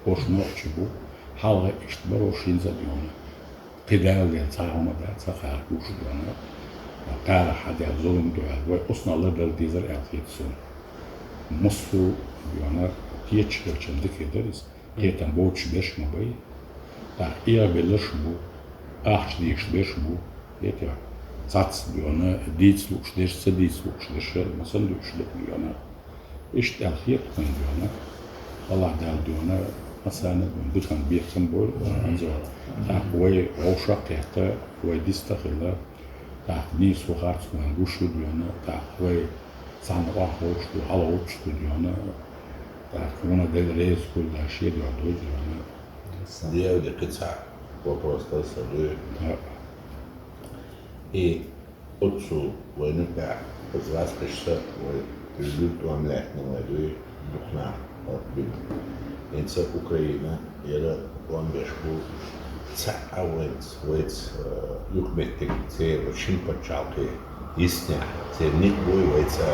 Boşnokçu bu. Hala işte baroşinza diyorlar. Pedalden sağmada sakar koştu diyorlar. Kara hadi zulüm diyorlar. Ve osnalı bir dizer elfiyetsin. Mosu diyorlar, geçiyor çıldık ederiz. Yeten boğuç beş mi bay? İyi bilir bu, ağaç değiş beş bu. Yeter. Sats diyorlar, diysluk derse diysluk derse, masal düştük diyorlar. İşte elfiyet kan diyorlar. Allah der diyorlar, masana bütün bir sembol. Ve oşak tehte, ve distakla, ni suhart man guşu diyorlar, ve sana hoştu, hala hoştu diyorlar. Ona delirez kulla şey diyorlar. Сделали кыца. Вопрос задаю. И отцу войнука позваскашься, придут вам лехна войду, духна отбил. Инца Украина, era вам бешку, ца ауэнц, войц, юхметтик, це шимпачалки, истня, це ник бой, войца,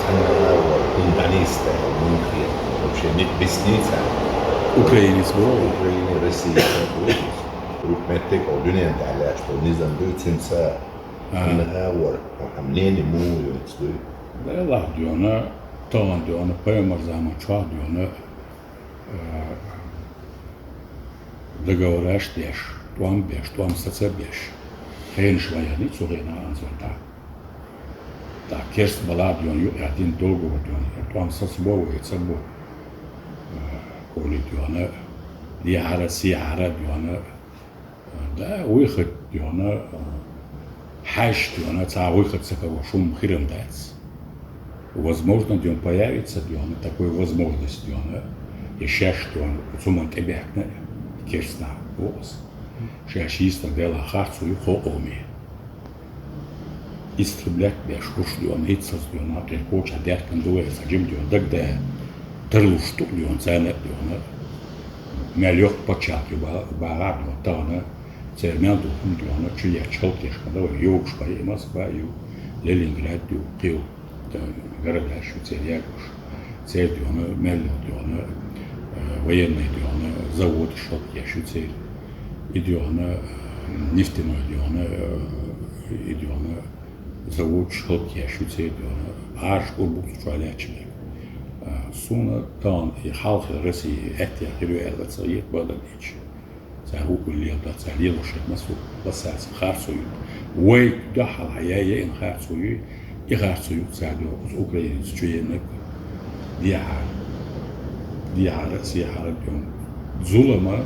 цанала, кунданиста, мунхи, вообще ник бесница. Ukraynis bu. Ukrayna, Россия, Ruhmettik o dünyanın derler, o nizam büyütünse, var, hamleni mu yönetsi. Allah diyorlar, tamam diyorlar, payamar zaman çoğu diyorlar, договораш деш, туам саца беш. Хейн шваяни цугена анзорда. Да, керст бала дион, один договор дион, туам саца бову и цабу. Коли диона, дияра сияра диона, да, уйхат диона, хаш диона, ца уйхат цакаво шум хирам дайц. Возможно, дион появится диона, такой возможность диона, и шаш диона, цуман тебякна, керстна голос. Шашиста дела харцу и хооми. Истреблять беш куш дион, ицас диона, керкоча деркан дуэ, саджим дион, дагда трлушту дион, ценет диона, мелёк початью бараду, тана, цермян духум диона, чия чалкешка, давай, югшка, и Москва, ю, Ленинград, ю, кил, городащу, церягуш, цер диона, мелё диона, военный диона, завод шалкешю, цер, и диона, нефтяной диона, и диона, завод шалкешю, цер диона, аж урбук чуалячный. Sonra dan i halk России эти ревелы царит badaniç. Саху куллида царило шемасу басас харсую. Вой дахала я ин харсую и харсую царю Украинец чуенек. Диар сихара дом. Зулама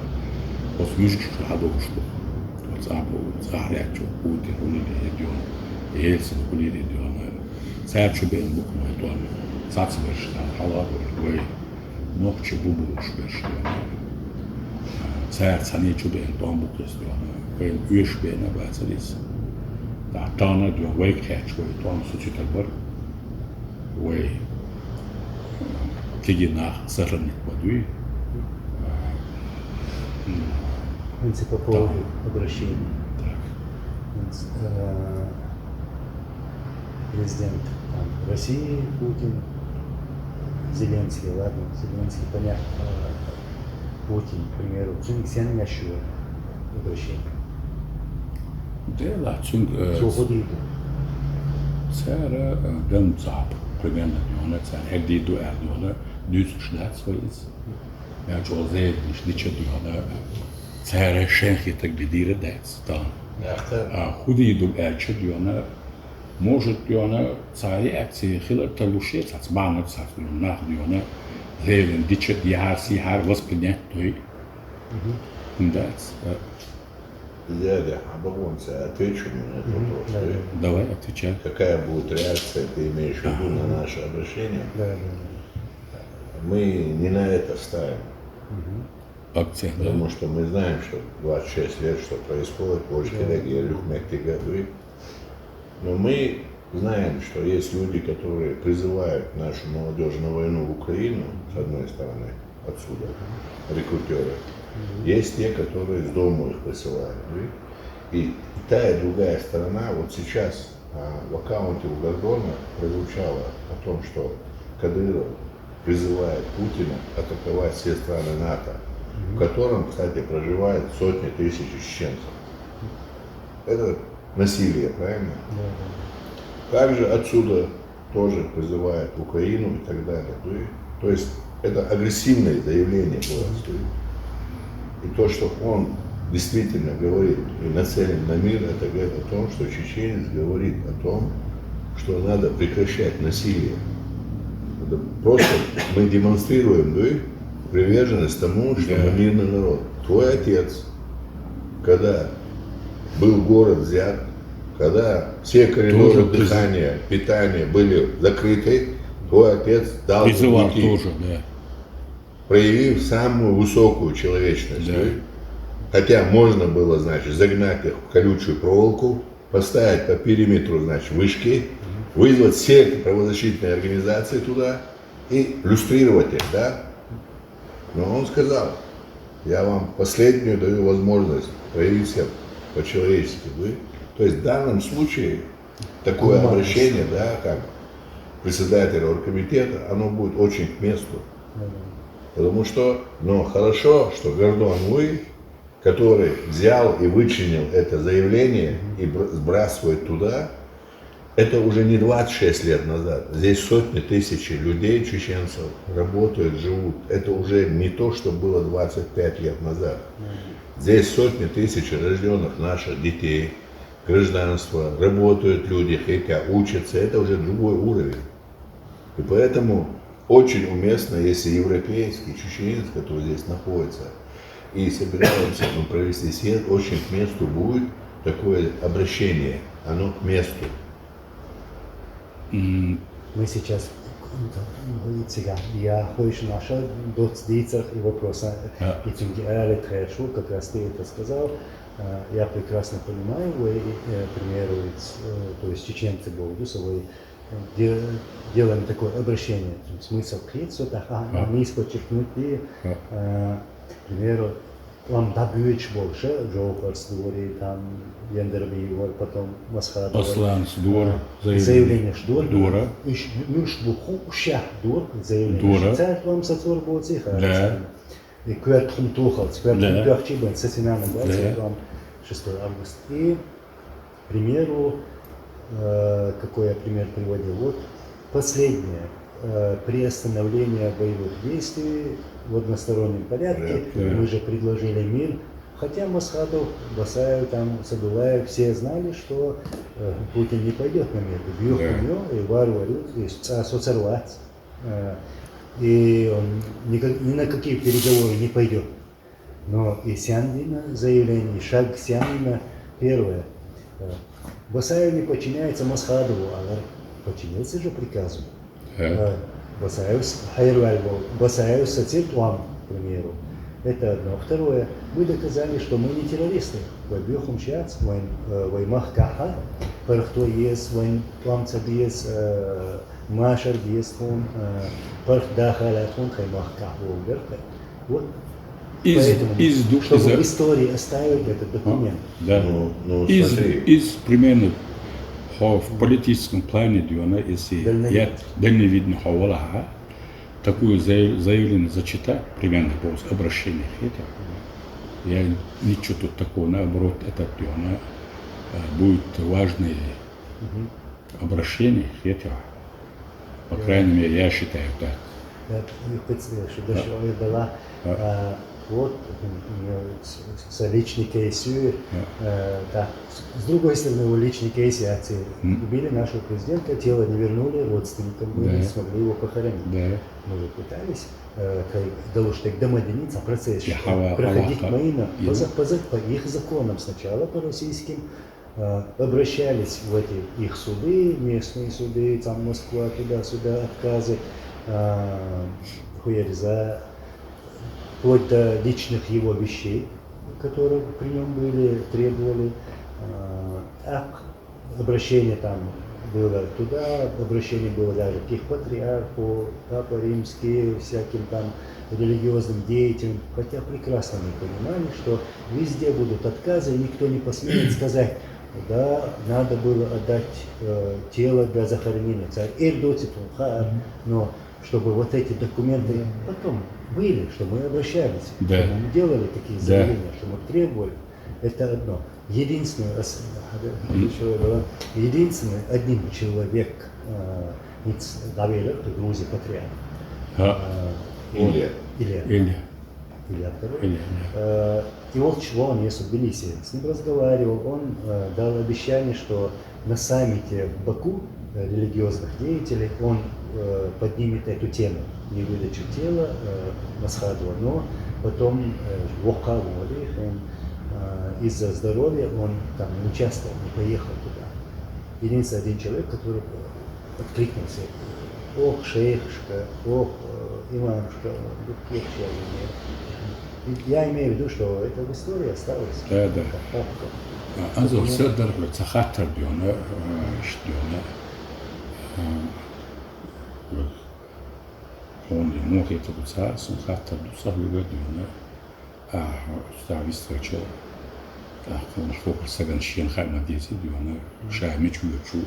от мужик хадовшту. Вот забу царячу ути улиде дом. Елсин улиде дом. Царчу бен букмой дом. Satsverşten halar ve nokçu bu buluşverşten. سعر ثانية شو بين طعم بكرس ديونا بين يش بينا بعزليس تعطانا ديونا ويك تحت شوي طعم سوتشي تكبر وي تيجي ناخ سرني بدوي В принципе, по поводу обращения. Президент там, России Путин, Зеленский, ладно, Зеленский, понятно, Путин, к примеру, Цинксян Яшуа, обращение. ده цунг Свободы سعر دم صعب примерно ديونا سعر هدي دو ديونا دوس شدات سويس يعني جو زيد مش ديتش ديونا سعر شنخي تقدير داس طان خودي دو ارچ ديونا может ديونا سعري اكسي خلال تلوشي ساعت بانت ساعت ناخ ديونا زيد ديتش دي هارسي هار воспринять той датс Дядя, отвечу на этот вопрос. давай отвечай. Какая будет реакция, ты имеешь в виду, на наше обращение? Да. Мы не на это ставим. Акцент, да? Потому что мы знаем, что 26 лет, что происходит, но мы знаем, что есть люди, которые призывают нашу молодежь на войну в Украину, с одной стороны, отсюда, рекрутеры. Есть те, которые из дома их присылают. И та и другая сторона, вот сейчас в аккаунте у Гордона прозвучало о том, что Кадыров призывает Путина атаковать все страны НАТО, в котором, кстати, проживает сотни тысяч чеченцев. Это насилие, правильно? Также отсюда тоже призывает Украину и так далее. То есть это агрессивное заявление было. И то, что он действительно говорит и нацелен на мир, это говорит о том, что чеченец говорит о том, что надо прекращать насилие. Это просто мы демонстрируем приверженность тому, что мы мирный народ. Твой отец, когда был город взят, когда все коридоры дыхания, питания были закрыты, твой отец дал призывал тоже, да. Проявив самую высокую человечность. Да. Хотя можно было, значит, загнать их в колючую проволоку, поставить по периметру, значит, вышки, вызвать все правозащитные организации туда и люстрировать их, да? Но он сказал, я вам последнюю даю возможность проявить себя по-человечески. То есть в данном случае такое обращение, да, как председателя оргкомитета, оно будет очень к месту. Потому что, но хорошо, что Гордон Луи, который взял и вычленил это заявление и сбрасывает туда, это уже не 26 лет назад. Здесь сотни тысяч людей, чеченцев, работают, живут. Это уже не то, что было 25 лет назад. Здесь сотни тысяч рожденных наших детей, гражданство, работают люди, хотя учатся. Это уже другой уровень. И поэтому очень уместно, если европейский чеченец, который здесь находится, и собираемся мы провести съезд, очень к месту будет такое обращение, оно к месту. Мы сейчас, сега, я хочу наша до дицах и вопроса, и тем как раз ты это сказал, я прекрасно понимаю, вы, к примеру, то есть чеченцы Болдусовой, делаем такое обращение, смысл клицу, они подчеркнуть, к примеру, вам добьешь больше, Джокерс говорит, там, Ендерби, потом Масхара. Аслан, Дур, заявление Дур. Дура. Дур, заявление. Царь вам сотвор был тихо. Да. И кверт хум тухал, кверт хум тухчи был, сетинана, 6 августа. И, к примеру, какой я пример приводил, вот последнее, приостановление боевых действий в одностороннем порядке, мы же предложили мир, хотя Масхадов, Басаев, там, Садулаев, все знали, что Путин не пойдет на мир, бьет на него, и варварю, и соцервать, и он ни на какие переговоры не пойдет. Но и Сяндина заявление, шаг Сяндина, первое, Басаев не подчиняется Масхадову, а подчинился же приказу. Басаев Хайрвальбо, Басаев Сацир Туам, к примеру. Это одно. Второе, мы доказали, что мы не террористы. Вайбюхум шац, ваймах каха, пархто есть, вайн пламца без, машар без фон, парх дахаля фон, хаймах каху верха. Вот. Поэтому, чтобы в истории оставить этот документ. Да. Ну, смотри. Из примерно в политическом плане, если дальновидно хавала, такое заявление зачитать, примерно по обращению, я ничего тут такого, наоборот, это будет важное обращение, по крайней мере, я считаю так. Вот, с личной кейсью, с другой стороны, у личной кейсы убили нашего президента, тело не вернули, родственникам мы не смогли его похоронить. Мы пытались, что домоденица процесс, проходить моина по их законам сначала, по российским, обращались в эти их суды, местные суды, там Москва, туда-сюда, отказы, за вплоть до личных его вещей, которые при нем были, требовали. Обращение там было туда, обращение было даже к их патриарху, Папа Римский, всяким там религиозным деятелям, хотя прекрасно мы понимали, что везде будут отказы, и никто не посмеет сказать, да, надо было отдать тело для захоронения. Но чтобы вот эти документы потом были, что мы обращались, что мы делали такие заявления, что мы требовали, это одно. Единственный один человек доверил к Грузии патриарх. Илья II. И вот чего он есть в Тбилиси. С ним разговаривал, он дал обещание, что на саммите в Баку религиозных деятелей он поднимет эту тему, не выдачу тела Масхадова, но потом из-за здоровья он там не участвовал, не поехал туда. Единственный один человек, который откликнулся: ох, шейхшка, ох, имамшка, я имею в виду, что это в истории осталось. Да. Also söder цахатар диона, он ему это буца, сон хатар дуса выгодно, стависточо, он хопер саганшин хана дети диона, шамич уючу,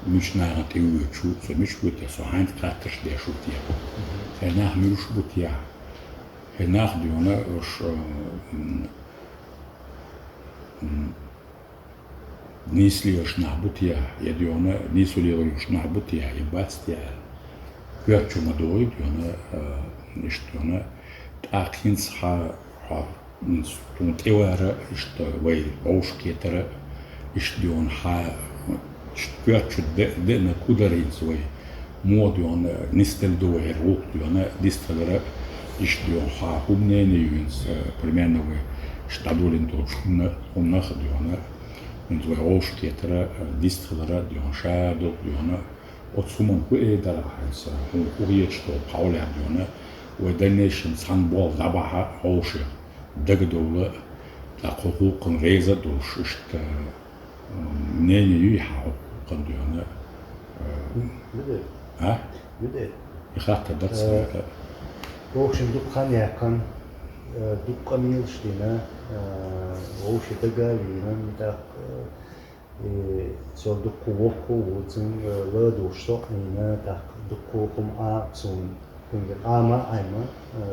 мична те уючу, со мичбутя, со хант каташ де шутия. Хенах мюшбутия. Хенах диона уж несли уж нахбутия, я диона несли уж нахбутия, и бацтия. Кверчу мадой диона, ничтона, ахинс ха тунтевара, что вей оушкетера, дион ха кверчу де на кударин свой, модион нистельдовый рук диона дистелера, дион ха умнение юнс примерно вы штадулин то шумна умнах диона. Und so Rohstädter, Distrillera, die Shadow, die Otsumon, Kuedala, Urietsto, Paula, und der Nation Sandball, Labaha, Osche, Dagdole, la Kohukon Reza, durch ist Nene Juhau, kann die, ich hatte das. В общем, Дукханя kann Дукхамилштина, Оши Дагалина, так, so Dukkuwoku, Wuzin, Ladu Stocknina, так, Dukkukum Aksun, Ama, Einmal,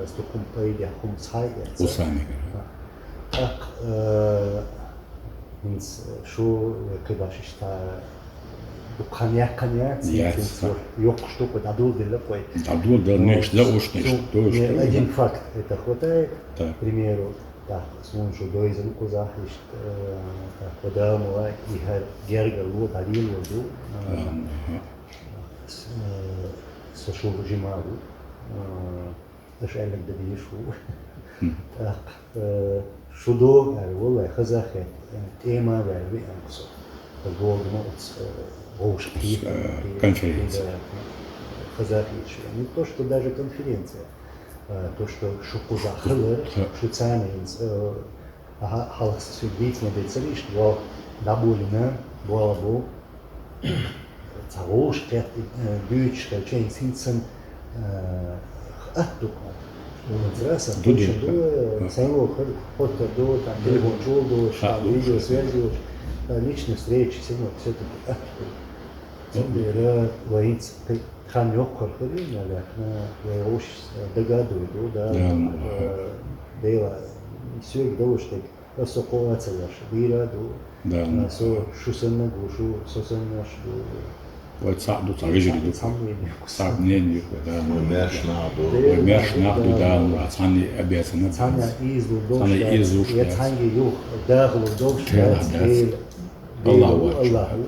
Stukum Paidia, Humzai, так, ins Schuh, Kibashista, Dukханя, yok штука, дадул делакой. Дадул, да, нечто, да, уж нечто. Один факт это хватает, к примеру, так, слуншу до из руку захлищ, так, подамова, и гергал, вот, алил, вот, сошел жимаву, дошелек добишу, так, шудо, вола, хазахет, тема, верви, амсо, голдно, конференция. Не то, что даже конференция. то, что шуку захлы, шуцанинс, халас сюдит на бецелиш, во набулина, волабу, цалошкет, дюч, чейн синцен, аттука. Интересно, точно, самого фото до, там, телефон жолду, видеосвязи, личные встречи, все-таки аттука. Воинц, хан йоккар хрин, але я уж догадываю, да, дела, все их довольно высоковаться ваше, вираду, со шусеннагу, сосеннашду. Вот саду царежили, сагнению, да, мершнахду, да, цани обязаны. Цаня излу Цаня излу, я цанги юх, дахлу довше, Аллаху, Аллаху,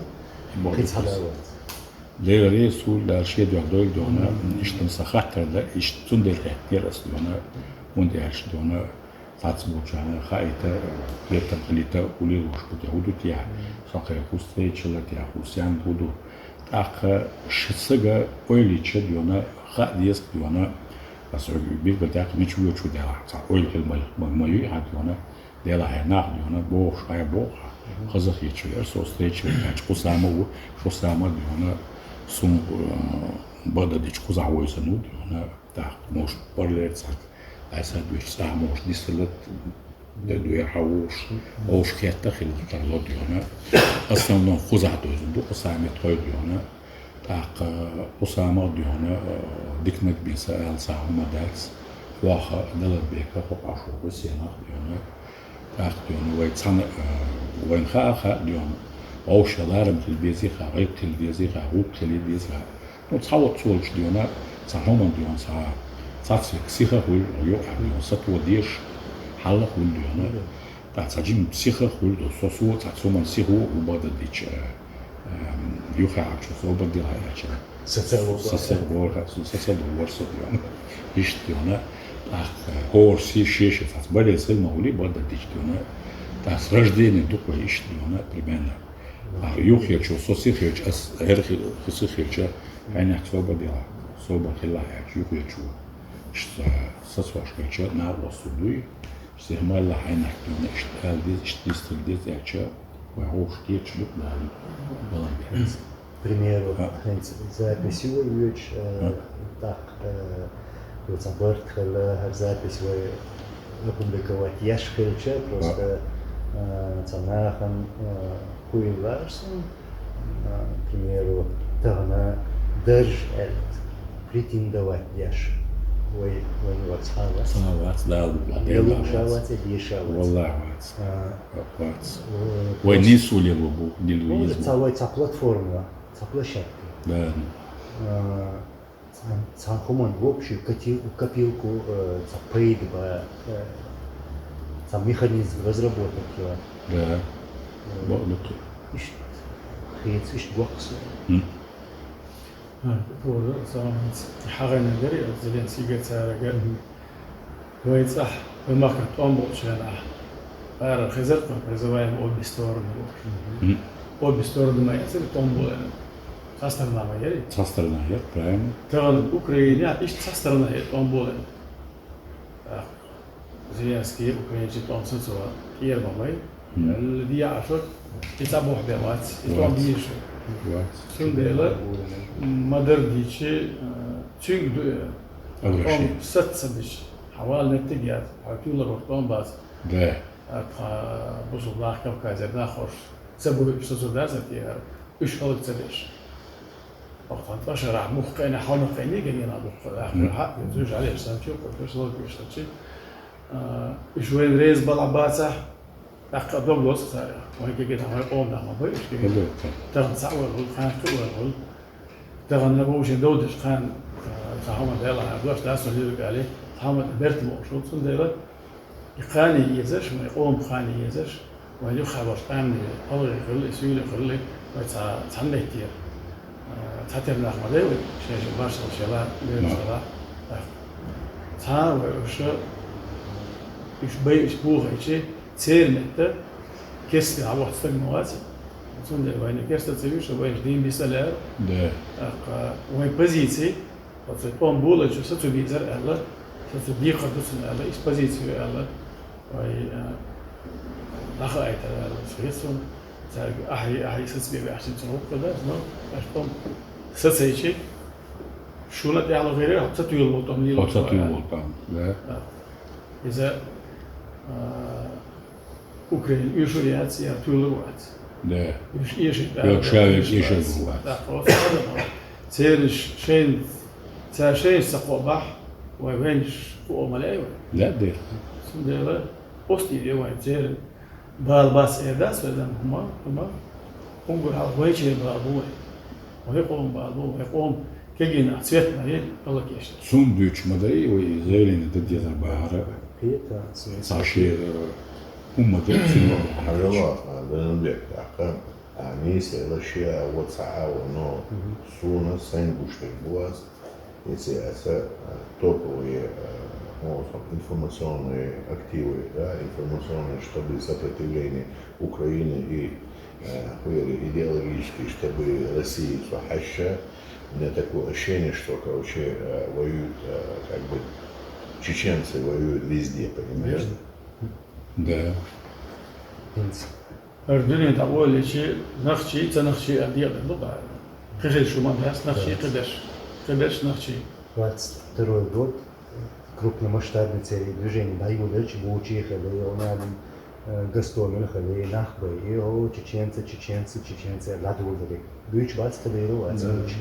Лейла рейсу да шедю адой дона иштен сахатер да иштун дельхерас дона und erst dona Tatsbuchana Haita Letam Halita Ulilush Budut ya Saka Hustechela ya Husian Budu Aka Shisaga Oilicha Diona Hadies Diona also Big Batak Michu Chudela Oil Mayu Hadiona Dela Hena Diona Bo Shaya Bo Kazakhichu so встречи Kusamo Shosama Diona Sum Badadich Kuzawoisa Nud Diona Так, может, парлецак, а если ты сам дистиллят, да дуя хауш, оуш хетта хил тарло диона, основном хузату изду, осами той диона, так, осама диона, дикнек биса элса мадакс, ваха далат бека хопашу весенах диона, так диона, вайцан, вайнхаха диона, оуш аларм телевизиха, рейп телевизиха, руп телевизиха, ну цаут цулч диона, Sahoman dion sa satsik sicher hul yo abion satwo dish halla hul diona ta sajim sicher hul do sosu tatsuman sihu ubada dich yo khaak so ubada hayacha sasel worso diona ish diona hor si sheshe fats bale sel mahuli bada dich diona ta рождение дуква ish diona примерно yo khyacho so sikhach as herkhi sikhach aynak so badila Соба хилая чуючу, что сосвашкача на лосудуй, что мало хайнак тюна, что алдез, что стильдез яча, вагош течлюк дали, баламберц. К примеру, записью вьюч, так, вот заборт запись вы опубликовать яшкельча, просто цанахан хуиларсон, к примеру, тагна держ претендовать яш, ой, вот Салават, да, Елушават и Ешават. Валлахват, ой, не сулеву был, не луизм. Это платформа, это площадка. Да. Цанхуман в общую копилку, пейдба, сам механизм разработок. Да. Ишь бокс. Doğru, zamanımız hağına göre zilin sigatara göre koysa بمخرط أمور شلنا أنا خزرت من زوايا أول بستور من أول بستور ما يصير تنبول تصدرنا ما يري تصدرنا هي برايم ترى أوكرانيا إيش تصدرنا هي تنبول زينسكي أوكرانيا تونسن سوا يربا ماي الذي يعرفك يتابعه بيوات يتابع بيشو سندلا مدر ديشي تشينغ أم ست سبش حوالي نتيجة حكيولا رفتون باز ده بوصل الله كوكايزر ناخر سبب بسوسو دازتي إيش خلق تبش وقت باشا راح مخ كأنه حول قيني قلنا آخر حق يزوج عليه سامشي وكل شيء كل شيء إيش وين ريز بالعباسة أخذ دوبلوس صار وهيك كده هاي قوم ده ما بيش كده تغن سعوة الخان تقول تغن نبوش دودش خان فهم ده لا بلاش ده أصلا يلقى عليه فهم برت موجود صندوق يخاني يزش ما يقوم خاني يزش وهي خبر أمني الله يخلي يسوي يخلي وتعنده كتير تعتبر نحن ده شيء باش إن شاء الله إن شاء الله تعال وش إيش بي إيش بوه إيش تير نت كيس على واحد في المواد صندوق وين كيس تسويش وين دين بيسالر ده وين بزيتي وتقوم بوله شو ستو بيزر الله تصديق دوسنا على إسبازيسيو على لخا أيت على سيسون ساق أحي سسبي بأحسن سنوب كذا نو أشتم سسيشي شو لا تعلو غيره حتى تيول بوتام لي Otsatıyor volkan ve إذا أوكران يشوريات يا تيول وات de يش يشي Yok, şöyle yeşil bu var. تيرش شين تاشين سقوبح وينش قوم ملايو ne der? سندلا أستي يوين تير بالباس إيداس بدن هما قنقر على ويشي بالبوي ويقوم بالبوي ويقوم كجينا سويتنا هي الله كيشت Sun büyütmede o zeyrini de diğer bahara Piyeta, saşı ummadı sunu. حاجة بنبيك عقام عميس الأشياء وتعاونوا سونا سنجوش بالبواس يسياسة топовые информационные активы, да, информационные, чтобы сопротивление Украины и идеологические, чтобы Россия слахаща. У меня такое ощущение, что, короче, воюют, как бы, чеченцы воюют везде, понимаешь? De الدنيا تقول شيء نخشي تنخشي أدية باللغة خشي شو ما بس نخشي قدش نخشي 22 год крупномасштабные цели движения дают дальше бучихали, онали гастомили хали нахбы, и чеченцы ладвудали. Büyük bats kadero ats büyük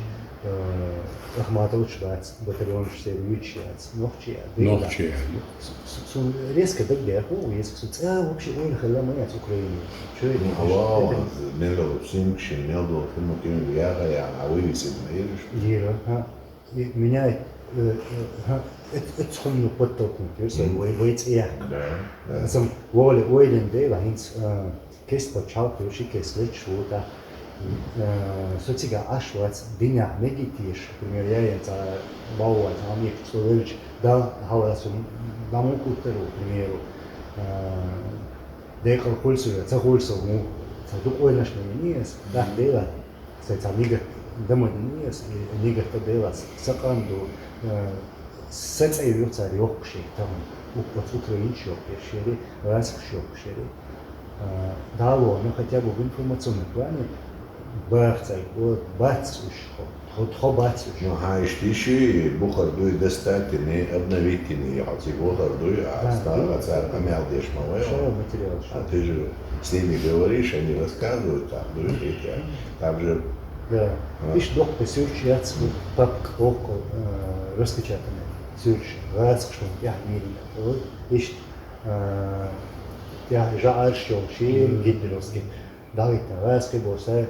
Ахматович bats батальон все büyük ats нохчи. nokçe yani. Сун резко так дерху, если суть вообще он хала моя Украине. Что это? الله نلقى بسين كشين نلقى في المكان اللي ياها يعني عويل سيدنا يرش Лира, меняет اتهم نقطتكم كيرس ويت ايه да сам волен дела хинс кест почал пиши кеслет шута социга ашвац диня негитиш примеряет за бауа там их слович да халасу даму кутеру примеру декал хольсу за хольсу му за докойнаш менис да дела за amiga Дамодниес и нигерта делас саканду сецею цари охши там украинчо пешери расхшо пешери дало но хотя бы в информационном плане бахцай вот бацушко вот хобацуш Ну, хай штиши, бухар дуй достатины, обновительные, а ты бухар дуй, а царь помял дешь что малый. материал А ты же с ними говоришь, они рассказывают, там, дуй, там же да иш док посюрчиац папк око распечатанный сюрч расхшо я мирина иш я жааршо ши гитлеровский давит раске боса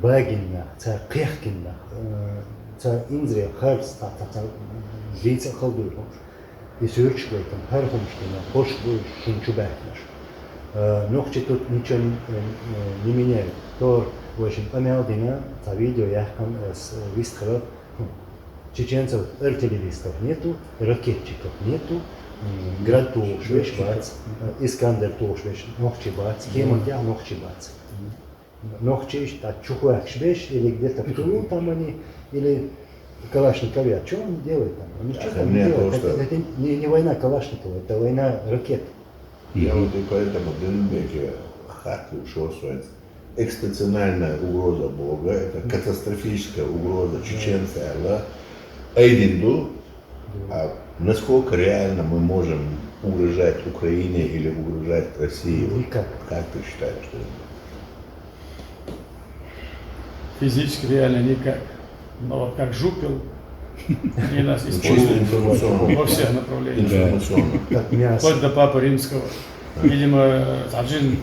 багинна ца кехкинна ца инзре харс та лица халдуй и сюрч там хархумштина пошлу шунчубакнаш нохче тут ничего не меняет то очень помялдина за видео я с выстрелов чеченцев артиллеристов нету, ракетчиков нету, грату швешбац, Искандер то швеш, нохчебац, кемантя нохчебац. Нохчеш, так чухуак швеш или где-то в Тулу там они, или Калашникове. А что он делает там? Он ничего там не делает. Это не война Калашникова, это война ракет. я вот и поэтому в Ленбеке хату шосует. Экстациональная угроза Бога, это катастрофическая угроза чеченца, да? Эйдинду, а насколько реально мы можем угрожать Украине или угрожать России? Никак. Как ты считаешь, что это? физически реально никак. Но вот как жупил, они нас Чисто используют информационно. во всех направлениях. Информационно. Как мясо. Вплоть до Папы Римского. Видимо, Таджин,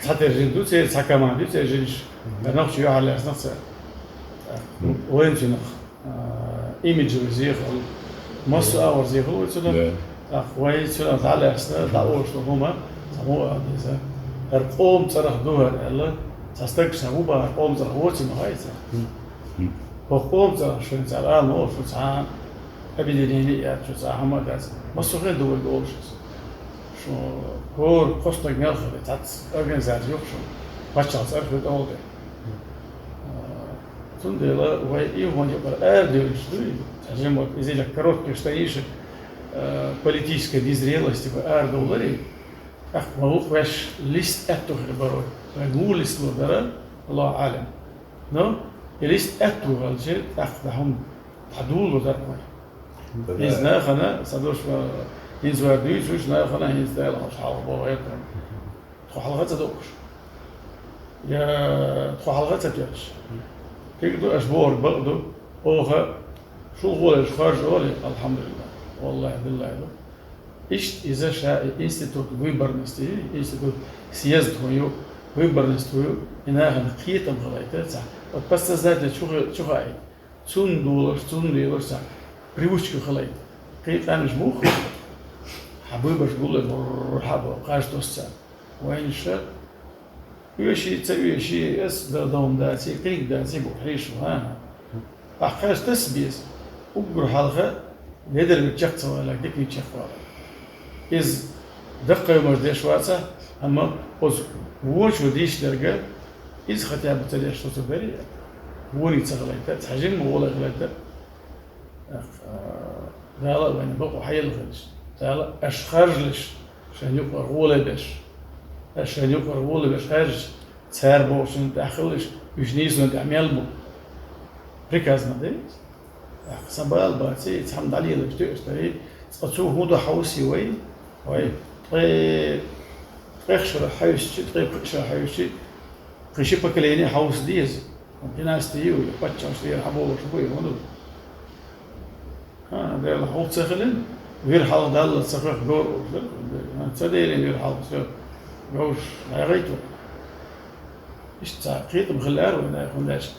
Цатержин, Дуцей, Цакаман, Дуцей, Жинш, Нахчу Яхаляс, Нахца. Уэнчинах, имиджи зиехал, массу аур зиехал, De ويتسون تعالى أسنا دعوش هما سموه هذا أرقام صرخ دوهر الله تستكش سموه أرقام صرخ واتي مغايته أرقام صرخ شو نسأل نور شو ساعة أبي دينيات شو ساعة ما كذا ما سوغين دول دولش شو كور قصتك نرخل تاتس أورجانيزاتيون شو باشا صرخ دول تندلا ويجي هون يبقى أردوش دوي تجمع إذا كروت كشتايش политической незрелости в Ардуларе, ах, могу ваш лист эту хреборой, могу лист лодара, Аллах алим. Но и лист эту галжет, ах, да хум тадул лодар мой. Не знаю, хана, садош не знаю, не знаю, хана, не знаю, шал богает. تخلغت دوش يا تخلغت تجش كيدو أشبور بقدو أوها شو غول خارج غولي الحمد لله والله بالله له إيش إذا شاء إنستيتوت ويبرنستي إنستيتوت سياسة هيو ويبرنستويو إنها نقية مغلايتة صح بس تزداد شو غاي تون دولار صح привычку خلايت كيف أنا جموخ حبيبش بقول مرحبا قاش توسع وين الشر يشي تسوي شيء اس دوم داتي قريق داتي بوحريش وهانا أخاش تسبيس وبروح حلقة نقدر نتشخص ولا ديك نتشخص ولا إز دقة يوم ديش واسع أما بس وش وديش درجة إز ختيار بتديش صوت بري وني تغليت تحجين مغولة غليت لا وين بقوا حي الغلش لا أشخرجلش عشان يبقى غولة بش عشان يبقى غولة بش خارج سعر بوشن داخلش يجنيس وانت عميل بو ركاز مدريس سبال باتي تحمد عليه اللي بتقش تري تقصوه هودا حوسي وين تقشر حيوشي تقشر حيوشي قشي بكليني حوس ديز ناس تيجي يبتشر شوية حبوه شوية هونو ها ده الحوض سخلين غير حال ده اللي سخف جور تصدقني غير حال جوش لا غيته إيش تعقيد بخلار ولا يخلاش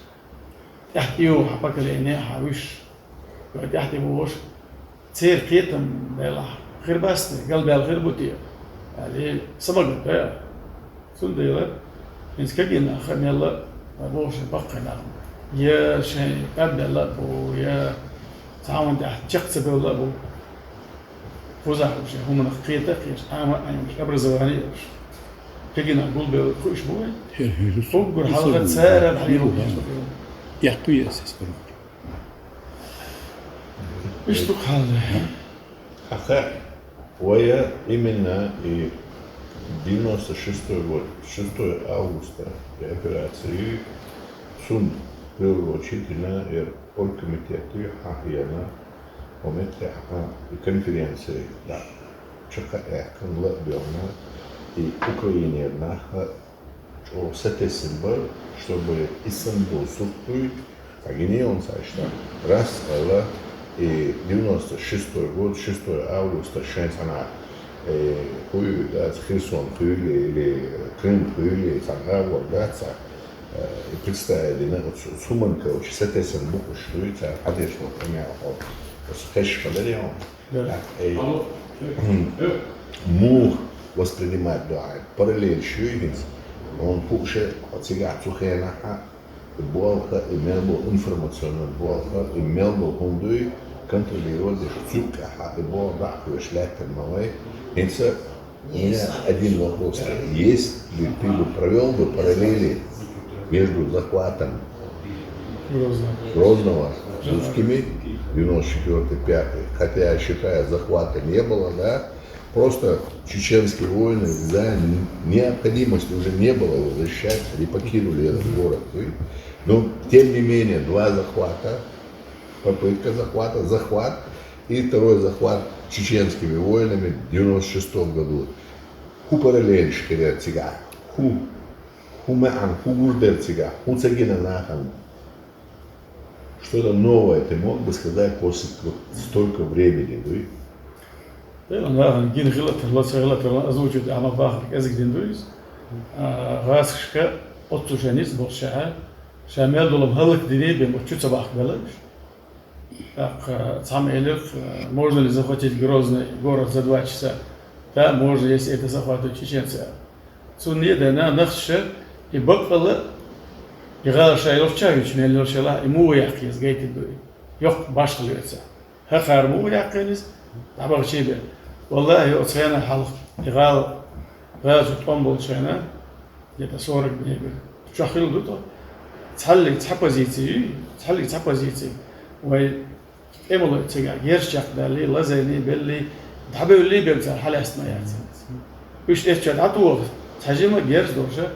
تحت يو حبك العينين حوش تحت بوش تصير قيتم ده خير بس قلبي على خير بوتيه يعني سبق ده سنديلا إنسكجينا خم يلا بوش بقى نعم يا شيء قبل لا بو يا تعاون تحت شخص بيلا بو فوزع وشيء هم نقيته قيش أنا مش أبرز واني تجينا نقول بخوش بوي فوق بالحلقة سارة الحليب يحكي أساس برضه إيش تقول أخا ويا именно и 96 год, 6 августа при операции сон приурочительно оргкомитету Ахияна ومثل конференции да чака kan лабиона и Украине наха о сетесимбар чтобы Истанбул сутуй агине он сашта раз ала и 96 год 6 августа шансана хуй да Херсон хуй или Крым хуй или Сангава гаца и представили на суманка очень сетесимбар что это адешно понял خش فدريهم مو воспринимать да параллель шуйгинс он пуше отсигат сухена болха имел информационную болха имел хундуй контролировать шутка и бол да вышлять новый это не один вопрос есть ли ты бы провел бы параллели между захватом Грозного с русскими 94-5, хотя я считаю, захвата не было, да, просто чеченские войны за необходимости уже не было его защищать, они покинули этот город. Но тем не менее, два захвата, попытка захвата, захват и второй захват чеченскими войнами в 96 году. Ху параллель шкерет цыга, ху мэан, ху гуждер цыга, ху цагина нахан. Что-то новое ты мог бы сказать после столько времени, да? أنا جين غلط أزوجت أنا باخر كأزك دندويس غاسك قطو شانيس برشاعة شامل دولم هلك ديني بموتشو صباح بلش تعمل إلف можно ли захватить Грозный город за 2 часа? Да, можно, если это захватывают чеченцы. Сунни дана нахша и бакала يغال شيء لوشاويش من لوشلا مو يحكيز جيت الدوي يق باش ليتسا هخار مو يحكيز تعبر شيء به والله أصينا حلق يغال غاز تقوم شينا يتصورك بنيبه شخيل دوتو تحلي تحبزيتي وي إملوا تجا يرجع دالي لازيني باللي تحبوا اللي بيمسح حلا اسمعيات وش إيش كان عطوه تهاجم جيرز دوشة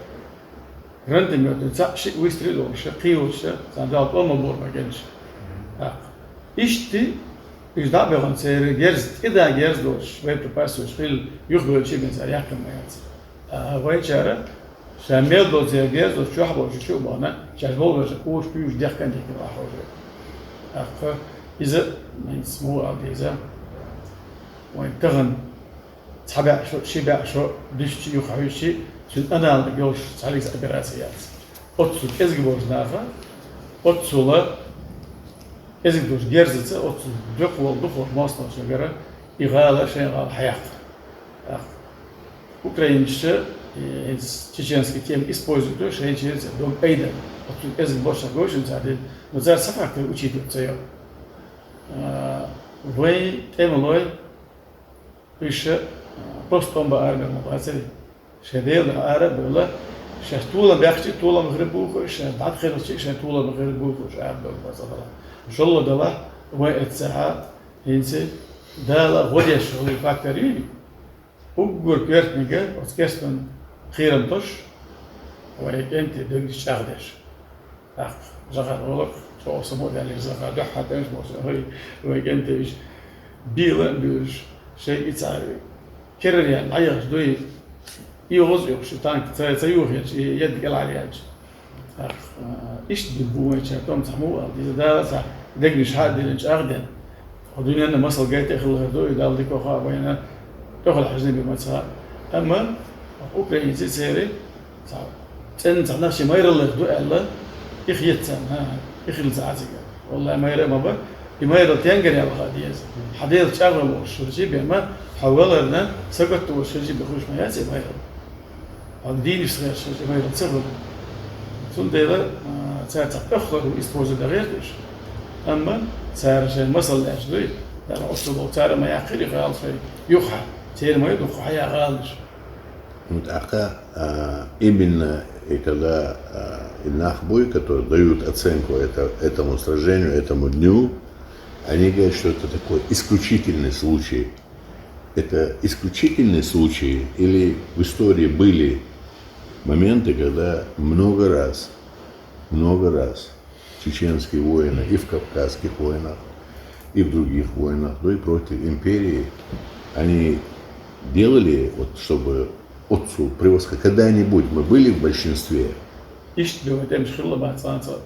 رند ميوت شيء ويستري دوشة قيوشة صندوق أم بور ما كانش إشتي إيش ده بيغن سير جيرز إذا جيرز دوش وين تباسوش في يخبر شيء من سريع كميات وين شارع شامل دوش جيرز دوش شو حبوا شو بانا شامل دوش كوش بيوش ده كان ذيك الواحد إذا ما يسموه أو إذا وين تغن تحبع شو شيء بع شو دش شيء يخوي شيء شو أنا اللي جوش تعليق أبراسيات أتصل إزج بوش نافع أتصل إزج بوش جرزة أتصل دخول مصنع شجرة يغال شيء غال حياة أوكرانيش تشينسكي تيم используют شيء через дом أيضا أتصل إزج بوش جوش نزادي نزار سفر كل تسير وين تملوي إيش بوستون بأرجع مباشرة شديد العرب ولا شطولة بيحكي طولة مغربوك شدعت خير شيء شطولة مغربوك وشعب بالبصرة إن شاء الله دلا وقت ساعة هنسي دلا غدي الشغل فاكتوري وقول كيرت نيجا وسكستن خيرا توش وهيك أنت دقيق شغلش زغر ولك شو سموه يعني زغر ده حتى مش موسى وهيك أنت إيش بيلا بيش شيء يتعرف كرر يعني عيش دوي يوز يوش تانك تسيوه يعني يد قل عليه إيش تبوه إيش توم تحموه إذا ده صح دقنش حد اللي أخدن ودنيا أنا مصل جاي تأخذ هذول ده اللي كوخا بينا تأخذ حزين بمسها أما أوكرانيا سيري صح تن نفسي ما يرى الله دو الله يخيتسن يخيل زعزق والله ما يرى ما بقى ما يرى تيانجر يا بخاديز حديث شغل وشرجي بما حاولنا سقط وشرجي بخوش ما ياسي ما يرى عندي نفس الشيء ما يرى تصبر ثم ده ساعة أخر ويستوزن دغيرش أما سعر شيء مصل الأجدوي ده أصله سعر ما يأخذ يغال شيء يخا سعر ما يدخل حياة غالش Мутака именно и когда Инахбой, которые дают оценку этому сражению, этому дню, они говорят, что это такой исключительный случай. Это исключительный случай или в истории были моменты, когда много раз чеченские воины и в кавказских войнах, и в других войнах, да и против империи, они делали, вот, чтобы отцу превосходить. Когда-нибудь мы были в большинстве. يشتبه وتم شغله بعد صانصة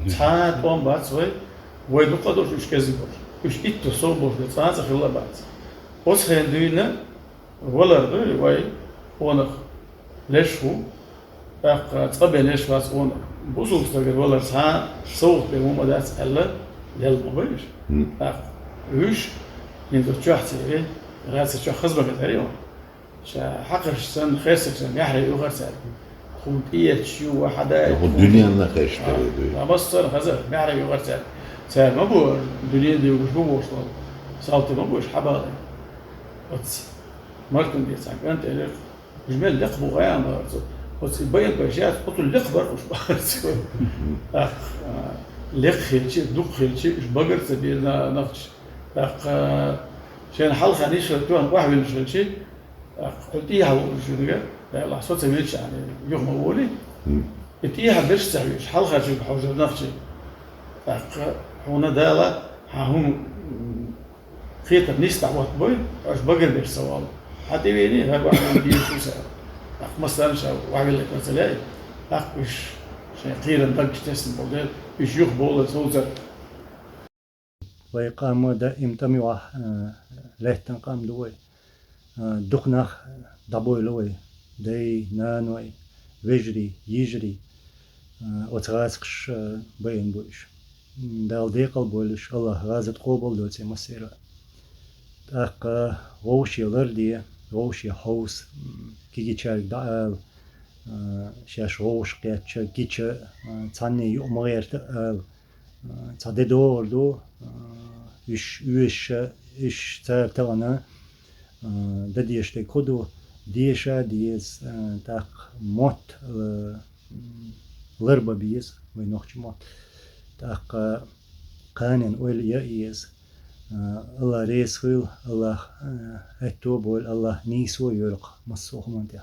ساعات وان بعد شوي ويدو قدر وش كذبور وش إتصل بوش صانصة شغله بعد وش هندينا ولا رضي وي ونخ ليش هو تقبل ليش واس ونخ بوسو بستقبل ولا ساعة صوت بهم داس ألا يلبوش وش يندو تشوحتي راسه شو خزبة كتيريون شا حقر سن خيسك سن يحرق يغير سعر خود إيه شو واحدة الدنيا نخش تريدو بس صار خزر يحرق يغير سعر سعر ما بو الدنيا دي وش بو وصل صالتي ما بوش حبالي بس مرتم دي سانك أنت إلك جمال لقبو غيان غيرتو بس يبين بجات قطو اللقبر وش بغرتو لق خيلشي دوق خيلشي وش بغرت سبيلنا نغش شان حلقة نيش توان واحد من الشيء قلتيها شو نقول لا صوت سويتش يعني يوم أولي قلتيها بيش سويتش حلقة شو بحوجة نفسي هنا دالة هم خيطة نيستع وقت بوي أش بقر بيش سوال حتى بيني هذا واحد بيجي شو سوى مثلا شو واحد لك مثلا وش شيء خير ندق تسمع بقول وش يخبول صوت ويقام دا امتموا لهتن قام دوي دخنخ دبوي لوي داي نانوي وجري يجري وتغاسقش بين بوش دال ديقل بولش الله غازت قوبل دوتي مسيرة تاق غوشي لردي غوشي حوس كيجي تشارك دعال شاش غوش قياتش كيتش تاني يؤمغير تقال تادي دور دو إيش تاعنا دديش تكودو ديشا ديز تاق موت لربا بيز وينوخش موت تاق قانن أول يأيز الله ريس ويل الله أتوب ويل الله نيسو يلق مصوه من ده